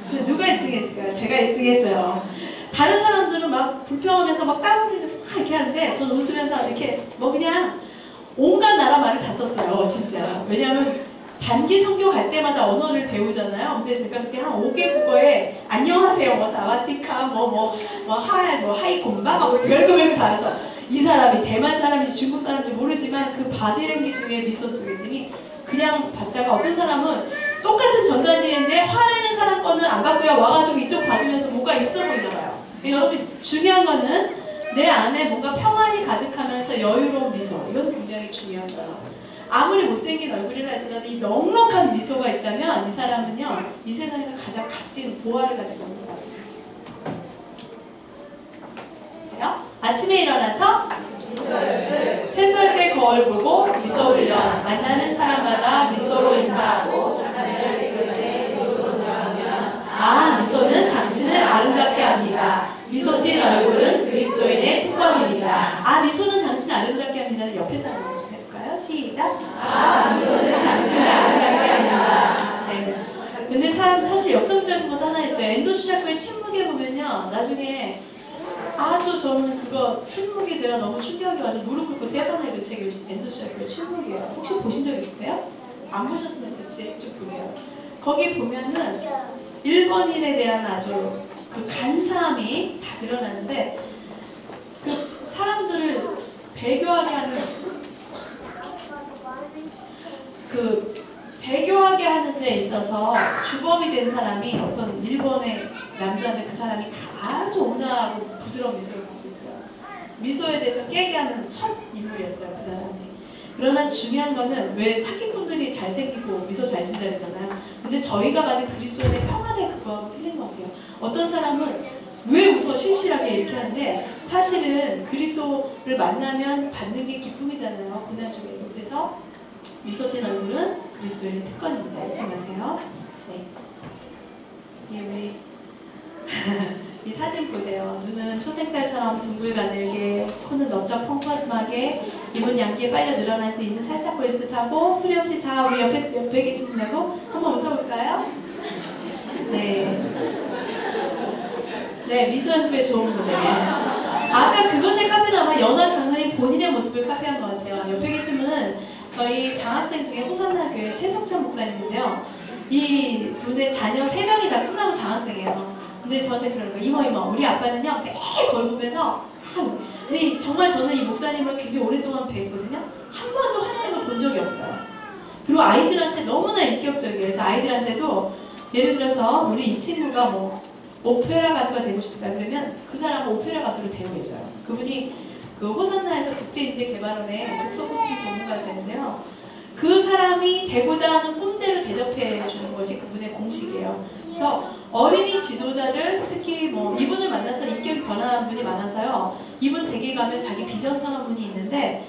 근데 누가 1등 했을까요? 제가 1등 했어요. 다른 사람들은 막 불평하면서 막 땀 흘리면서 막 이렇게 하는데 저는 웃으면서 이렇게 그냥 온갖 나라 말을 다 썼어요. 진짜. 왜냐하면 단기 선교 갈 때마다 언어를 배우잖아요. 근데 제가 그때 한 5개 국어에 안녕하세요, 뭐 사와디카, 하이콤바, 막 별거 다 해서 이 사람이 대만 사람인지 중국 사람인지 모르지만 그 바디랭귀 중에 미소 속이더니 그냥 받다가 어떤 사람은 똑같은 전단지인데 화내는 사람 거는 안 받고요. 와가지고 이쪽 받으면서 뭐가 있어 보이나 봐요. 여러분 중요한 거는 내 안에 뭔가 평안이 가득하면서 여유로운 미소, 이건 굉장히 중요한 거예요. 아무리 못생긴 얼굴이라 할지라도 이 넉넉한 미소가 있다면 이 사람은요, 이 세상에서 가장 값진 보화를 가지고 있는 거예요. 아침에 일어나서 세수할 때 거울 보고 미소 올려 만나는 사람마다 미소로 인사하고 미소는 당신을 아름답게 합니다. 미소 띤 얼굴은 그리스도인의 특권입니다. 미소는 당신을 아름답게 합니다는 옆에 사람 좀 해볼까요? 시작. 미소는 당신을 아름답게 합니다. 네. 근데 사실 역설적인 것도 하나 있어요. 엔도 슈자코의 침묵에 보면요, 나중에 아주 저는 그거 침묵이 제가 너무 충격이 와서 무릎 꿇고 3번 읽은 책이 엔도 슈자코의 침묵이에요. 혹시 보신 적 있으세요? 안 보셨으면 그 책 좀 보세요. 거기 보면은 일본인에 대한 아주 그 간사함이 다 드러나는데, 그 사람들을 배교하게 하는, 배교하게 하는 데 있어서 주범이 된 사람이 어떤 일본의 남자인데, 그 사람이 아주 온화하고 부드러운 미소를 갖고 있어요. 미소에 대해서 깨게 하는 첫 인물이었어요, 그 사람이. 그러나 중요한 거는, 왜 사기꾼들이 잘생기고 미소 잘 짓는다 그랬잖아요. 근데 저희가 가진 그리스도인의 평안의 그거하고 틀린 것 같아요. 어떤 사람은 왜 웃어 실실하게 이렇게 하는데, 사실은 그리스도를 만나면 받는 게 기쁨이잖아요, 고난 중에도. 그래서 미소 띤 얼굴은 그리스도인의 특권입니다. 잊지 마세요. 네. 우리 이 사진 보세요. 눈은 초생달처럼 둥글 가늘게, 코는 넓적 펑퍼짐하게, 입은 양기에 빨려 늘어날 때 있는 살짝 보일 듯하고, 소리 없이 자, 우리 옆에 계신 분하고 한번 웃어볼까요? 네. 네, 미소 연습에 좋은 분이에요. 아까 그것의 카페는 아마 연합 장로님 본인의 모습을 카피한 것 같아요. 옆에 계신 분은 저희 장학생 중에 호산나 교회 최석찬 목사님인데요. 이 분의 자녀 3명이 다 꿈나무 장학생이에요. 근데 저한테 그러는 거예요. 이모, 우리 아빠는요, 매일 거울 보면서 근데 정말 저는 이 목사님을 굉장히 오랫동안 뵀거든요. 한 번도 하나님을 본 적이 없어요. 그리고 아이들한테 너무나 인격적이에요. 그래서 아이들한테도 예를 들어서 우리 이 친구가 뭐 오페라 가수가 되고 싶다 그러면 그 사람은 오페라 가수를 대우해줘요. 그분이 그 호산나에서 국제인재개발원의 독서 코칭 전문가세인데요. 그 사람이 되고자 하는 꿈대로 대접해 주는 것이 그분의 공식이에요. 그래서 어린이 지도자들, 특히 뭐 이분을 만나서 인격이 변화한 분이 많아서요. 이분 댁에 가면 자기 비전 선언문이 있는데,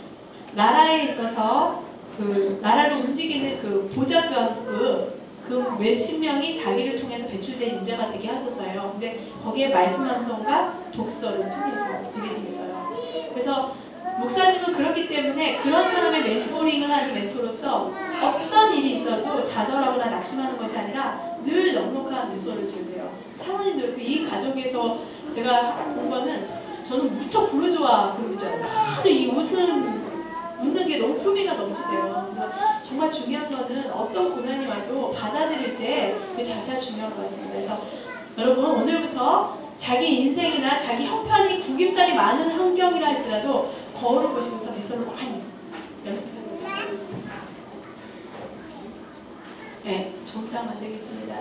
나라에 있어서 그 나라를 움직이는 그 보좌관급 그 몇십 명이 자기를 통해서 배출된 인재가 되게 하소서예요. 근데 거기에 말씀 방송과 독서를 통해서 이게 있어요. 그래서 목사님은 그렇기 때문에 그런 사람의 멘토링을 하는 멘토로서 어떤 일이 있어도 좌절하거나 낙심하는 것이 아니라 늘 넉넉한 미소를 지으세요. 사모님도 이 가족에서 제가 본 거는, 저는 무척 부르주아 그룹인 줄 알았어요. 하도 이 웃는 게 너무 품위가 넘치세요. 그래서 정말 중요한 거는 어떤 고난이 와도 받아들일 때 그 자세가 중요한 것 같습니다. 그래서 여러분, 오늘부터 자기 인생이나 자기 형편이 구김살이 많은 환경이라 할지라도 거울을 보시면서 미소를 많이 연습해보세요. 네, 좋은 땅 만들겠습니다.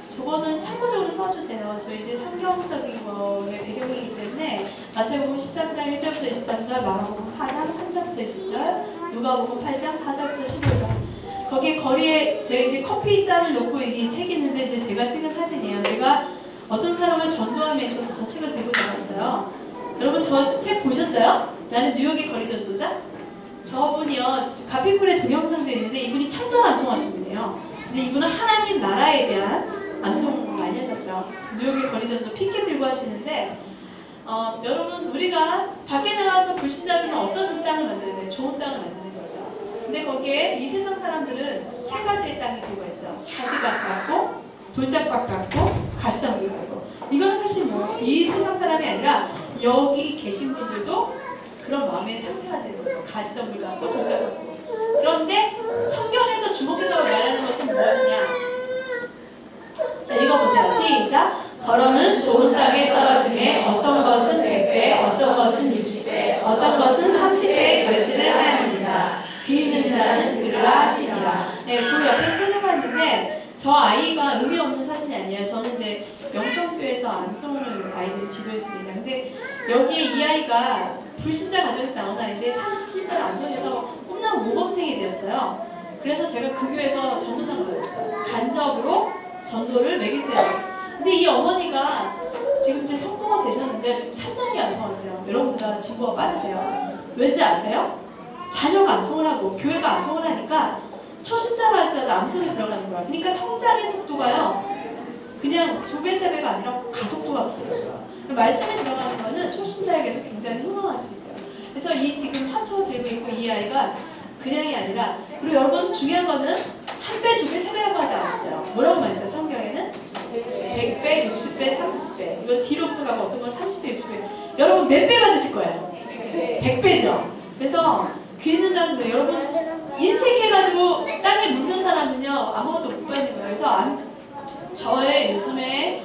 저거는 참고적으로 써주세요. 저희 이제 성경적인 거의 배경이기 때문에 마태복음 13장 1절부터 23절, 마가복음 4장 3절부터 20절, 누가복음 8장 4절부터 15절. 거기에 거리에 제가 이제 커피 잔을 놓고 이 책이 있는데, 이제 제가 찍은 사진이에요. 제가 어떤 사람을 전도함에 있어서 저 책을 들고 나갔어요. 여러분, 저 책 보셨어요? 나는 뉴욕의 거리 전도자? 저분이요, 가피풀의 동영상도 있는데 이분이 천전 암송하신 분이에요. 근데 이분은 하나님 나라에 대한 암송을 많이 하셨죠. 뉴욕의 거리 전도 피켓 들고 하시는데, 여러분, 우리가 밖에 나가서 불신자들은 어떤 땅을 만드는 거예요? 좋은 땅을 만드는 거죠. 근데 거기에 이 세상 사람들은 3가지의 땅이 필요했죠. 가시밭 같고, 돌짝밭 같고, 가시덤불 같고. 이거는 사실 뭐 이 세상 사람이 아니라 여기 계신 분들도 그런 마음의 상태가 되는 거죠. 가시덤불 같고, 돌짝밭 같고. 그런데 성경에서 주목해서 말하는 것은 무엇이냐? 자, 읽어보세요. 시작! 더러는 좋은 땅에 떨어짐에 어떤 것은 100배, 어떤 것은 60배, 어떤 것은 30배 결실을 하였느니라. 비 있는 자는 들으라 하시니라. 네, 그 옆에 설명가 있는데, 저 아이가 의미 없는 사진이 아니에요. 저는 이제 명청교에서 안성을 아이들을 지도했습니다. 근데 여기에 이 아이가 불신자 가정에서 나온 아이인데 사실 실제로 안성에서 홈런 모범생이 되었어요. 그래서 제가 그 교회에서 전도상을 받았어요. 간접으로 전도를 매개체하고. 근데 이 어머니가 지금 이제 성도가 되셨는데 지금 3단계 안성하세요. 여러분보다 진보가 빠르세요. 왠지 아세요? 자녀가 안성을 하고 교회가 안성을 하니까 초신자로 할지라도 안성에 들어가는 거야. 그러니까 성장의 속도가요. 그냥 2배, 3배가 아니라 가속도가 붙어요. 말씀에 들어가는 거는 초신자에게도 굉장히 흥황할 수 있어요. 그래서 이 지금 화초 들고 있고 이 아이가 그냥이 아니라, 그리고 여러분 중요한 거는 1배, 2배, 3배라고 하지 않았어요. 뭐라고 말했어요? 성경에는 100배, 60배, 30배. 이거 뒤로부터 가고 어떤 건 30배, 60배. 여러분 몇 배 받으실 거예요? 100배죠. 그래서 귀 있는 자분들 여러분 인색해가지고 땅에 묻는 사람은요 아무것도 못 받는 거예요. 그래서 저의 요즘에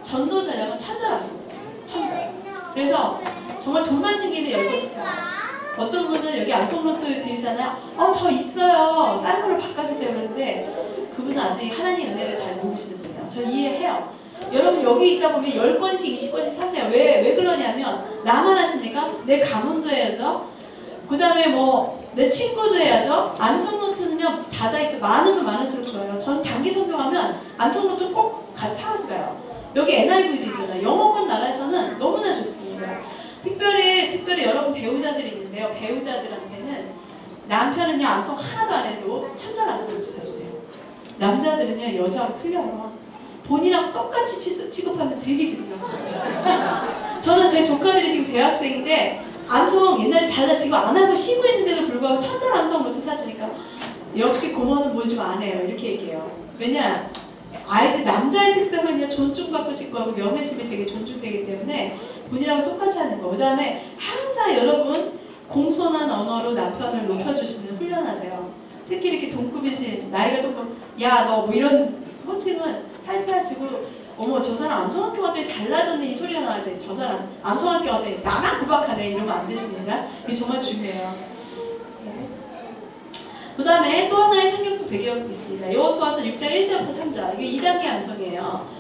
전도 자녀가 천자랍니다. 천자. 그래서 정말 돈만 생기면 10번씩 사요. 어떤 분은 여기 암송노트 드리잖아요. 저 있어요. 다른 걸로 바꿔주세요. 그러는데 그분은 아직 하나님 은혜를 잘 모르시는 분이에요. 저 이해해요. 여러분 여기 있다 보면 10권씩 20권씩 사세요. 왜 그러냐면 나만 하십니까? 내 가문도 해야죠. 그 다음에 뭐 내 친구도 해야죠. 암송노트는요 닫아있어요. 많으면 많을수록 좋아요. 저는 단기 성경하면 암송노트 꼭 사가져가요. 여기 NIV도 있잖아요. 영어권 나라에서는 너무나 좋습니다. 특별히 여러분 배우자들이 있는데요. 배우자들한테는 남편은요 암송 하나도 안 해도 천장 암송노트 사주세요. 남자들은요 여자하고 틀려요. 본인하고 똑같이 취급하면 되게 기분나요. 저는 제 조카들이 지금 대학생인데 암송 옛날에 잘다 지금 안 하고 쉬고 있는데도 불구하고 천장 암송노트 사주니까 역시 고모는 뭘 좀 안 해요. 이렇게 얘기해요. 왜냐? 아이들 남자의 특성은요 존중받고 싶고 하고 명예심이 되게 존중되기 때문에 본인하고 똑같이 하는 거. 그 다음에 항상 여러분 공손한 언어로 남편을 높여주시는 훈련하세요. 특히 이렇게 동급이신 나이가 조금 야 너 뭐 이런 호칭은 탈피하시고 어머 저 사람 암송학교 갔더니 달라졌네 이 소리가 나와야지. 저 사람 암송학교 갔더니 나만 구박하네 이러면 안 되십니다. 이게 정말 중요해요. 그 다음에 또 하나의 성경적 배경이 있습니다. 여호수아서 6장 1절부터 3절. 이게 2단계 암송이에요.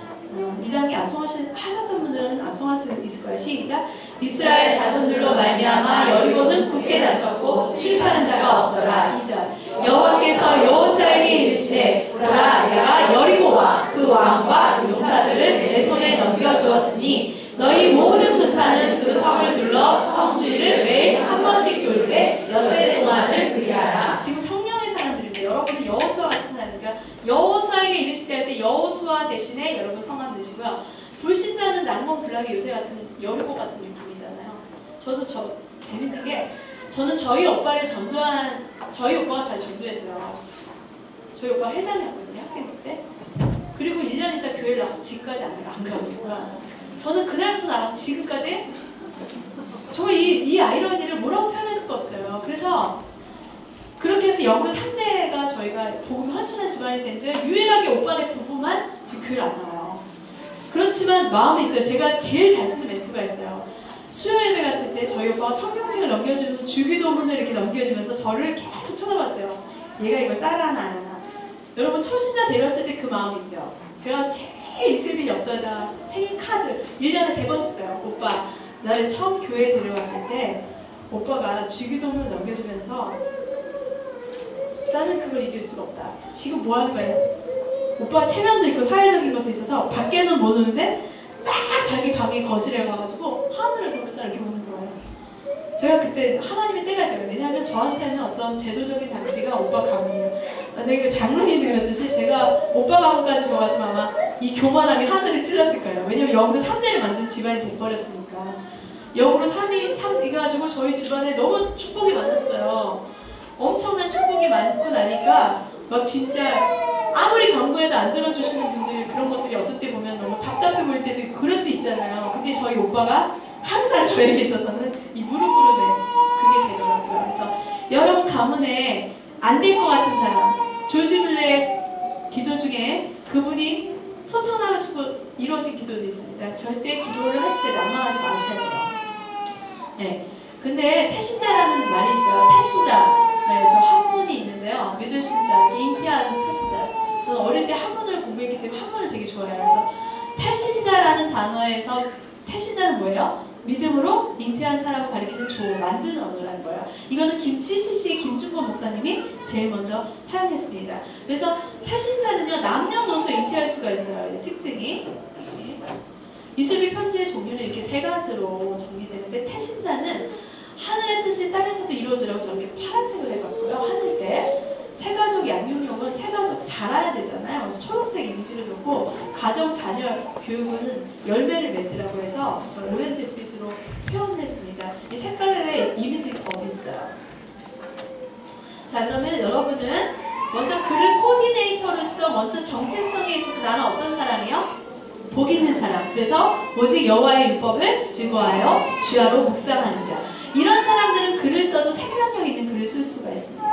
2단계 암송하셨던 분들은 암송할 수 있을 거예요. 시작! 이스라엘 자손들로 말미암아 여리고는 굳게 닫혔고 출입하는 자가 없더라. 2절 여호와께서 여호수아에게 이르시되 보라 내가 여리고와 그 왕과 용사들을 내 손에 넘겨주었으니 너희 모든 군사는 그 성을 둘러 성주의를 매일 한 번씩 돌 때 엿새 동안을 그리하라. 지금 성령의 사람들인데 여러분이 여호수아 같은 사람이니까 여호수아에게 이르시되 할 때 여호수아 대신에 여러분 성함 넣으시고요. 불신자는 난공불락의 요새 같은 여리고 같은 느낌이잖아요. 저도 재밌는 게 저는 저희 오빠를 전도한 저희 오빠가 잘 전도했어요. 저희 오빠가 회장이었거든요. 학생 때. 그리고 1년 있다 교회를 나와서 지금까지 안 가고 저는 그날부터 나가서 지금까지 정말 이 아이러니를 뭐라고 표현할 수가 없어요. 그래서 그렇게 해서 영으로 3대가 저희가 복음 헌신한 집안이 됐는데 유일하게 오빠네 부부만 지금 교회를 안 나와요. 그렇지만 마음에 있어요. 제가 제일 잘 쓰는 멘트가 있어요. 수요 예배 갔을 때 저희 오빠가 성경책을 넘겨주면서 주기도문을 이렇게 넘겨주면서 저를 계속 쳐다봤어요. 얘가 이걸 따라하나 안 하나. 여러분 초신자 데려왔을 때 그 마음 있죠. 제가 제일 이슬비 엽서에다 생일 카드 1년에 3번씩 써요. 오빠 나를 처음 교회에 데려왔을 때 오빠가 주기도문을 넘겨주면서 나는 그걸 잊을 수가 없다. 지금 뭐 하는 거예요? 오빠가 체면도 있고 사회적인 것도 있어서 밖에는 못 오는데 딱 자기 방에 거실에 와가지고 하늘을 보면서 이렇게 보는 거예요. 제가 그때 하나님의 때가 있더라고요. 왜냐하면 저한테는 어떤 제도적인 장치가 오빠 가문이에요. 만약에 장로님이 되었듯이 제가 오빠 가문까지 좋아서 아마 이 교만함이 하늘을 찔렀을 거예요. 왜냐면 영으로 3대를 만든 집안이 돼버렸으니까. 영으로 3이 가지고 저희 집안에 너무 축복이 많았어요. 엄청난 축복이 많고 나니까 막 진짜 아무리 강구해도 안 들어주시는 분들 그런 것들이 어떤 때 보면 너무 답답해 보일 때도 있고 그럴 수 있잖아요. 근데 저희 오빠가 항상 저에게 있어서는 이 무릎으로 그게 되더라고요. 그래서 여러분 가문에 안 될 것 같은 사람 조지 블랙 기도 중에 그분이 소천하시고 이루어진 기도도 있습니다. 절대 기도를 하실 때 난망하지 마셔야 돼요. 네. 근데 태신자라는 말이 있어요. 태신자. 네, 저 학문이 있는데요. 믿으신 자, 잉태하는 태신자. 저는 어릴 때 한문을 공부했기 때문에 한문을 되게 좋아해요. 그래서 태신자라는 단어에서 태신자는 뭐예요? 믿음으로 잉태한 사람을 가리키는 조, 만드는 언어라는 거예요. 이거는 CCC 김준권 목사님이 제일 먼저 사용했습니다. 그래서 태신자는요, 남녀노소 잉태할 수가 있어요. 특징이. 이슬비 편지의 종류는 이렇게 세 가지로 정리되는데, 태신자는 하늘의 뜻이 땅에서도 이루어지라고 저렇게 파란색을 해봤고요. 하늘색. 새가족 양육용은 새가족 자라야 되잖아요. 그래서 초록색 이미지를 놓고, 가정 자녀 교육은 열매를 맺으라고 해서 저 오렌지빛으로 표현을 했습니다. 이 색깔의 이미지가 어디 있어요? 자, 그러면 여러분은 먼저 글을 코디네이터로서 먼저 정체성에 있어서 나는 어떤 사람이요? 복 있는 사람. 그래서 오직 여호와의 율법을 즐거워하여 주야로 묵상하는 자. 이런 사람들은 글을 써도 생명력 있는 글을 쓸 수가 있습니다.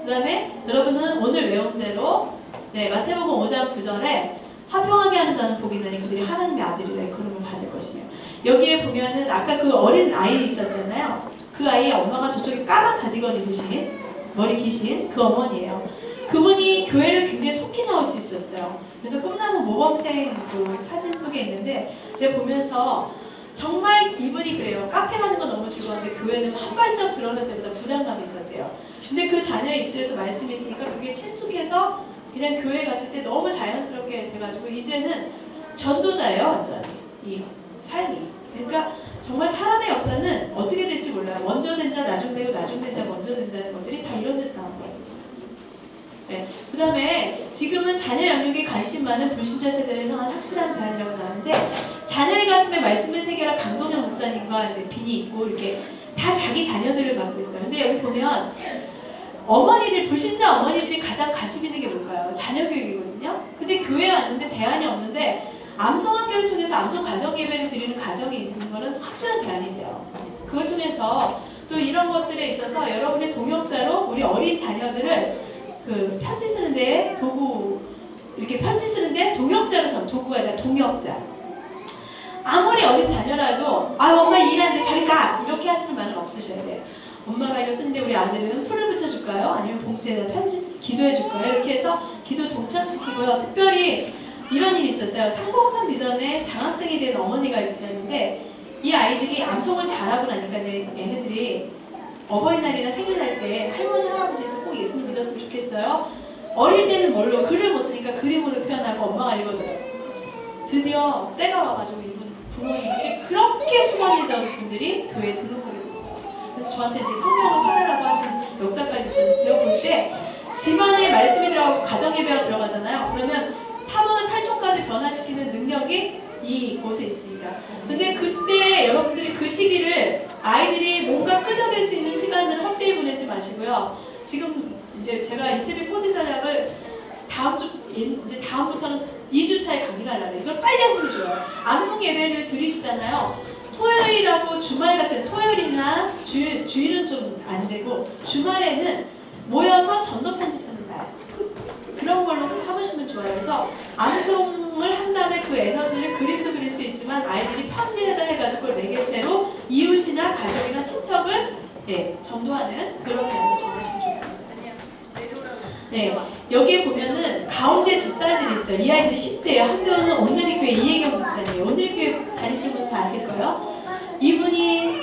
그 다음에 여러분은 오늘 외운 대로 마태복음 5장 9절에 화평하게 하는 자는 복이 있나니 그들이 하나님의 아들이라 그름을 받을 것이며, 여기에 보면은 아까 그 어린 아이 있었잖아요. 그 아이의 엄마가 저쪽에 까만 가디건 입으신 머리 기신 그 어머니예요. 그분이 교회를 굉장히 속히 나올 수 있었어요. 그래서 꿈나무 모범생 그 사진 속에 있는데 제가 보면서 정말 이분이 그래요. 카페 가는 건 너무 즐거운데 교회는 한 발짝 들어갈 때보다 부담감이 있었대요. 근데 그 자녀의 입술에서 말씀이 있으니까 그게 친숙해서 그냥 교회 갔을 때 너무 자연스럽게 돼가지고 이제는 전도자예요. 완전히 이 삶이. 그러니까 정말 사람의 역사는 어떻게 될지 몰라요. 먼저 된 자 나중되고 나중된 자 먼저 된다는 것들이 다 이런 데서 나온 것 같습니다. 네. 그 다음에 지금은 자녀 양육에 관심 많은 불신자 세대를 향한 확실한 대안이라고 나오는데, 자녀의 가슴에 말씀을 새겨라 강동현 목사님과 이제 빈이 있고 이렇게 다 자기 자녀들을 갖고 있어요. 근데 여기 보면 어머니들, 불신자 어머니들이 가장 관심 있는 게 뭘까요? 자녀 교육이거든요. 근데 교회에 왔는데 대안이 없는데 암송학교를 통해서 암송 가정 예배를 드리는 가정이 있는 거는 확실한 대안이 돼요. 그걸 통해서 또 이런 것들에 있어서 여러분의 동역자로 우리 어린 자녀들을 그 편지 쓰는데 도구, 이렇게 편지 쓰는데 동역자로 서 도구가 아니라 동역자. 아무리 어린 자녀라도 엄마 일하는데 저리 가! 이렇게 하시는 말은 없으셔야 돼요. 엄마가 이거 쓰는데 우리 아들은 풀을 붙여줄까요? 아니면 봉투에다 편지 기도해줄까요? 이렇게 해서 기도 동참시키고요. 특별히 이런 일이 있었어요. 303 비전에 장학생이 된 어머니가 있으셨는데 이 아이들이 암송을 잘하고 나니까 이제 얘네들이 어버이날이나 생일날 때 할머니, 할아버지도 꼭 예수님 믿었으면 좋겠어요. 어릴 때는 뭘로? 글을 못 쓰니까 그림으로 표현하고 엄마가 읽어줬죠. 드디어 때가 와가지고 이분 부모님들이 그렇게 수건이던 분들이 교회에 등록하게 됐어요. 그래서 저한테 이제 성경을 사달라고 하신 역사까지 들어볼 때 집안에 말씀이 들어가고 가정예배가 들어가잖아요. 그러면 사도는 8종까지 변화시키는 능력이 이곳에 있습니다. 근데 그때 여러분들이 그 시기를 아이들이 뭔가 끄적일 수 있는 시간들을 헛되이 보내지 마시고요. 지금 이제 제가 이슬비 코디 전략을 이제 다음부터는 2주차에 강의를 하려고 해요. 이걸 빨리 하시면 좋아요. 암송 예배를 드리시잖아요. 토요일하고 주말 같은 토요일이나 주일은 좀 안 되고 주말에는 모여서 전도 편지 쓰는 날. 그런 걸로 삼으시면 좋아요. 그래서 암송을 한 다음에 그 에너지를 그림도 그릴 수 있지만 아이들이 편지에다 해가지고 그걸 매개체로 이웃이나 가족이나 친척을 전도하는 그런 내용을 정하시면 좋습니다. 네, 여기에 보면은 가운데 두 딸들이 있어요. 이 아이들이 10대예요. 한 명은 온누리 교회 이혜경 집사님이에요. 온누리 교회 다니시는 분은 다 아실 거예요. 이분이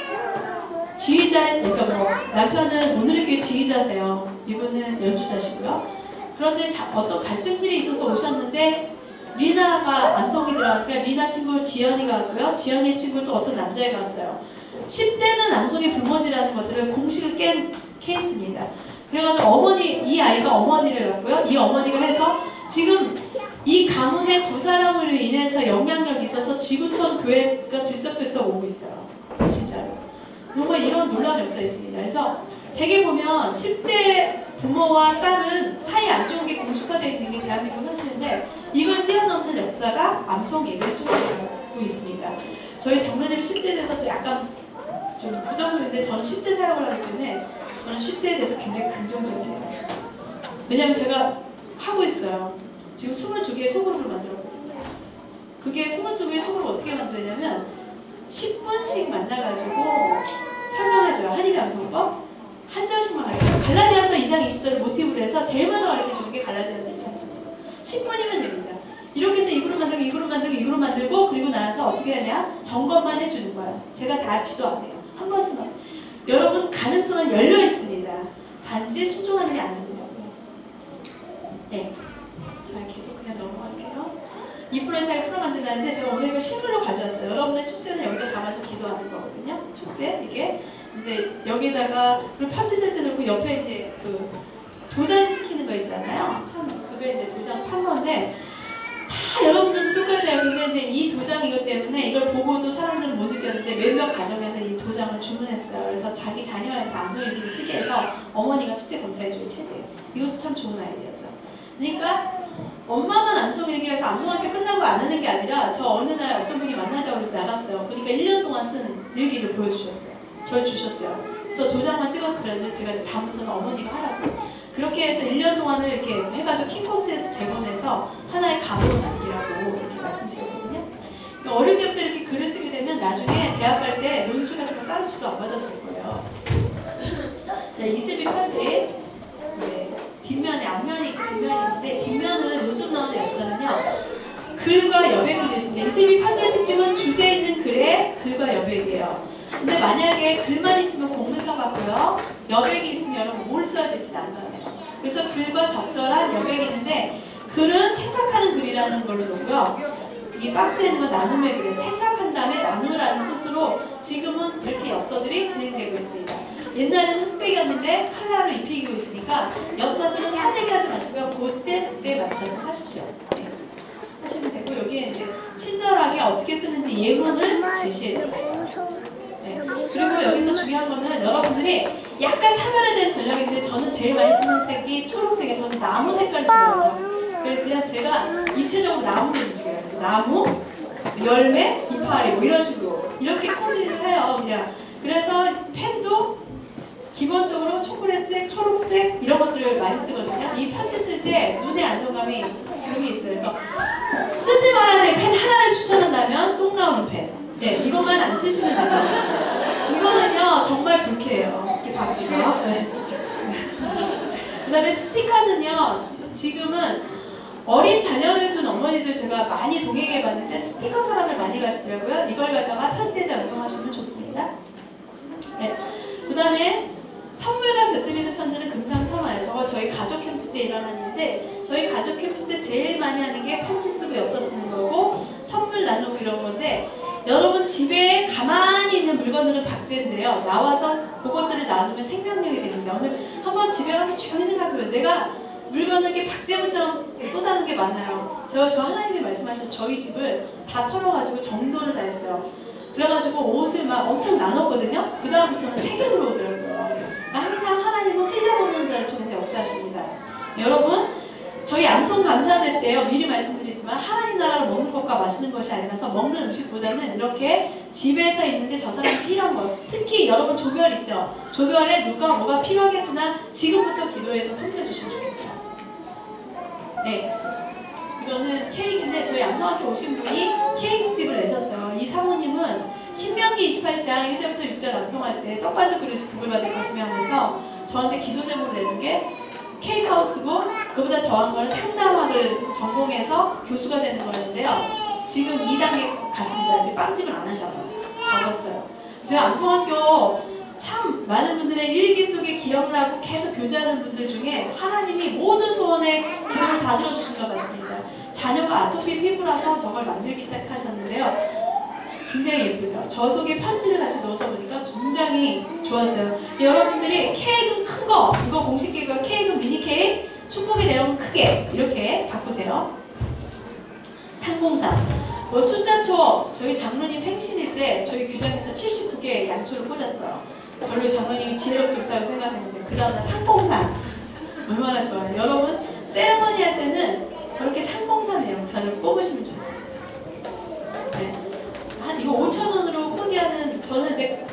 지휘자, 그러니까 뭐 남편은 온누리 교회 지휘자세요. 이분은 연주자시고요. 그런데 어떤 갈등들이 있어서 오셨는데 리나가 암송이 들어가니까 리나 친구 지연이가 왔고요. 지연이 친구 또 어떤 남자애가 왔어요. 10대는 암송의 불모지라는 것들을 공식을 깬 케이스입니다. 그래가지고 이 아이가 어머니를 낳고요. 이 어머니가 해서 지금 이 가문의 두 사람으로 인해서 영향력이 있어서 지구촌 교회가 들썩들썩 오고 있어요. 진짜로. 정말 이런 놀라운 역사가 있습니다. 그래서 대개 보면 10대 부모와 딸은 사이 안 좋은 게 공식화되어 있는 게 대한민국 현실인데 이걸 뛰어넘는 역사가 암송 예배를 통하고 있습니다. 저희 장로님이 10대에 대해서 약간 좀 부정적인데 저는 10대 사역을 하기 때문에 저는 10대에 대해서 굉장히 긍정적이에요. 왜냐면 제가 하고 있어요. 지금 22개의 소그룹을 만들었거든요. 그게 22개의 소그룹을 어떻게 만드냐면 10분씩 만나가지고 설명해줘요. 한입의 암송법 한 절씩만 가르쳐요. 갈라디아서 2장 20절을 모티브로 해서 제일 먼저 가르쳐주는 게 갈라디아서 2장 20절. 10분이면 됩니다. 이렇게 해서 이 그룹 만들고 이 그룹 만들고 이 그룹 만들고 그리고 나서 어떻게 하냐? 점검만 해주는 거예요. 제가 다 지도 안 해요. 한 번씩만. 여러분 가능성은 열려 있습니다. 단지 순종하는 안 하느냐고요. 네. 자, 계속 그냥 넘어갈게요. 이 프로젝트 프로 만든다는데 제가 오늘 이거 실물로 가져왔어요. 여러분의 축제는 여기다 담아서 기도하는 거거든요. 축제 이게 이제 여기다가 그리고 편지 쓸 때 놓고 옆에 이제 그 도장 찍히는 거 있잖아요. 참 그게 이제 도장 판 건데 다 여러분들도 똑같아요. 근데 이제 이 도장 이것 때문에 이걸 보고도 사람들은 못 느꼈는데 몇몇 가정에서 이 도장을 주문했어요. 그래서 자기 자녀한테 암송일기를 쓰게 해서 어머니가 숙제 검사해주는 체제. 이것도 참 좋은 아이디어죠. 그러니까 엄마만 암송일기에서 암송학교 끝나고 안 하는 게 아니라 저 어느 날 어떤 분이 만나자고 해서 나갔어요. 그러니까 1년 동안 쓴 일기를 보여주셨어요. 절 주셨어요. 그래서 도장만 찍어서 그랬는데 제가 이제 다음부터는 어머니가 하라고. 그렇게 해서 1년 동안을 이렇게 해가지고 킹코스에서 재본해서 하나의 감으로 남기라고 이렇게 말씀드렸거든요. 어릴 때부터 이렇게 글을 쓰게 되면 나중에 대학 갈 때 논술 같은 거 따로 지도 안 받아도 될 거예요. 자, 이슬비 편지. 네, 뒷면에 앞면이 있고 뒷면이 있는데 뒷면은 요즘 나오는 역사는요. 글과 여백을 냈습니다. 이슬비 편지의 특징은 주제 있는 글에 글과 여백이에요. 근데 만약에 글만 있으면 공문서 같고요. 여백이 있으면 여러분 뭘 써야 될지 난감해요. 그래서 글과 적절한 여백이 있는데 글은 생각하는 글이라는 걸로 놓고요. 이 박스에 있는 건 나눔의 글이에요. 생각한 다음에 나누라는 뜻으로 지금은 이렇게 엽서들이 진행되고 있습니다. 옛날에는 흑백이었는데 칼라로 입히고 있으니까 엽서들은 사재기하지 마시고요. 그때 맞춰서 사십시오. 네. 하시면 되고 여기에 이제 친절하게 어떻게 쓰는지 예문을 제시해드렸어요. 네. 그리고 여기서 중요한 거는 여러분들이 약간 차별에 대한 전략인데 저는 제일 많이 쓰는 색이 초록색이에요. 저는 나무 색깔을 좋아해요. 그냥 제가 입체적으로 나무를 움직여요. 그래서 나무, 열매, 이파리 뭐 이런 식으로 이렇게 코디를 해요. 그냥 그래서 펜도 기본적으로 초콜릿색, 초록색 이런 것들을 많이 쓰거든요. 이 편지 쓸 때 눈의 안정감이 여기 있어요. 그래서 쓰지 말아야 될 펜 하나를 추천한다면 똥 나오는 펜. 네, 이것만 안 쓰시면 됩니다. 이거는요 정말 불쾌해요. 이렇게 바뀌세요. 네. 그 다음에 스티커는요 지금은 어린 자녀를 둔 어머니들 제가 많이 동행해봤는데 스티커 사랑을 많이 가시더라고요. 이걸 갖다가 편지에다 응용하시면 좋습니다. 네. 그 다음에 선물과 곁들이는 편지는 금상첨화예요. 저거 저희 가족 캠프 때 일어난 일인데 저희 가족 캠프 때 제일 많이 하는 게 편지 쓰고 엽서 쓰는 거고 선물 나누고 이런 건데 여러분 집에 가만히 있는 물건들은 박제인데요. 나와서 그것들을 나누면 생명력이 됩니다. 오늘 한번 집에 가서 조용히 생각해보면 내가 물건을 이렇게 박제물처럼 쏟아놓은 게 많아요. 저 하나님이 말씀하셔서 저희 집을 다 털어가지고 정돈을 다 했어요. 그래가지고 옷을 막 엄청 나눴거든요. 그 다음부터는 새겨 들어오더라고요. 항상 하나님은 흘려보는 자를 통해서 역사하십니다. 여러분 저희 암송 감사제 때요. 미리 말씀드리지만 하나님 나라를 먹는 것과 마시는 것이 아니라서 먹는 음식보다는 이렇게 집에서 있는데 저 사람이 필요한 것 특히 여러분 조별 있죠. 조별에 누가 뭐가 필요하겠구나 지금부터 기도해서 섬겨주시면 좋겠어요. 네, 이거는 케이크인데 저희 암송학교 오신 분이 케이크집을 내셨어요. 이 사모님은 신명기 28장 1절부터 6절 암송할 때 떡반죽 그릇이 복을 받을 것이며 하면서 저한테 기도 제목 내는 게 케이크하우스고 그보다 더한 거는 상담학을 전공해서 교수가 되는 거였는데요. 지금 2단계 갔습니다. 아직 빵집을 안 하셔요. 적었어요. 제가 암송학교 참 많은 분들의 일기 속에 기억을 하고 계속 교제하는 분들 중에 하나님이 모든 소원에 기도를 다 들어주신 것 같습니다. 자녀가 아토피 피부라서 저걸 만들기 시작하셨는데요. 굉장히 예쁘죠? 저 속에 편지를 같이 넣어서 보니까 굉장히 좋았어요. 여러분들이 케이크는 큰 거, 이거 공식 케이크가 케이크는 미니 케이크, 축복의 내용은 크게 이렇게 바꾸세요. 303. 뭐 숫자초, 저희 장로님 생신일 때 저희 규장에서 79개 양초를 꽂았어요. 별로 장로님이 지혜롭 좋다고 생각했는데 그 다음날 303 얼마나 좋아요. 여러분 세레머니 할 때는 저렇게 303 내용차를 뽑으시면 좋습니다. 네. 한 이거 5,000원으로 코디하는 저는 이제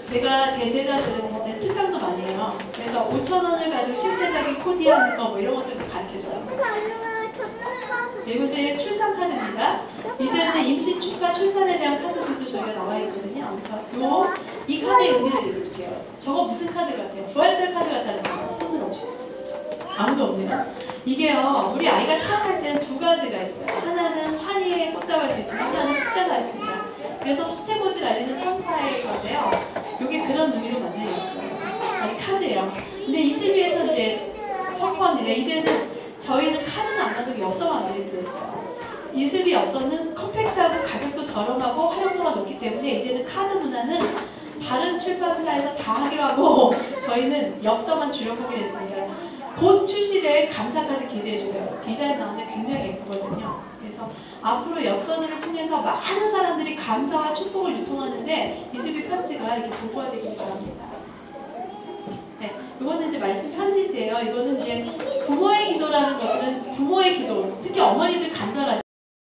제가 제 제자들은 특강도 많이 해요. 그래서 5,000원을 가지고 실제적인 코디하는 거 뭐 이런 것들도 가르쳐줘요. 그리고 이제 출산 카드입니다. 이제는 임신 축하 출산에 대한 카드들도 저희가 나와 있거든요. 그래서 이 카드의 의미를 읽어줄게요. 저거 무슨 카드 같아요? 부활절 카드 같다는 사람 손을 없이 아무도 없네요. 이게요, 우리 아이가 태어날 때는 두 가지가 있어요. 하나는 환희의 꽃다발도 있지만 하나는 십자가 있습니다. 그래서 수태고지를 알리는 천사의 건데요. 이게 그런 의미로 만들어져 있어요. 아니, 카드예요. 근데 이슬비에서 이제 선포합니다. 이제는 저희는 카드는 안 만들고 엽서만 만들기로 했어요. 이슬비 엽서는 컴팩트하고 가격도 저렴하고 활용도가 높기 때문에 이제는 카드 문화는 다른 출판사에서 다 하기로 하고 저희는 엽서만 주력하게 됐습니다. 곧 출시될 감사카드 기대해주세요. 디자인 나오는데 굉장히 예쁘거든요. 그래서 앞으로 엽서들을 통해서 많은 사람들이 감사와 축복을 유통하는데 이슬비 편지가 이렇게 도구화되길 바랍니다. 네, 이거는 이제 말씀 편지지예요. 이거는 이제 부모의 기도라는 것들은 부모의 기도, 특히 어머니들 간절하시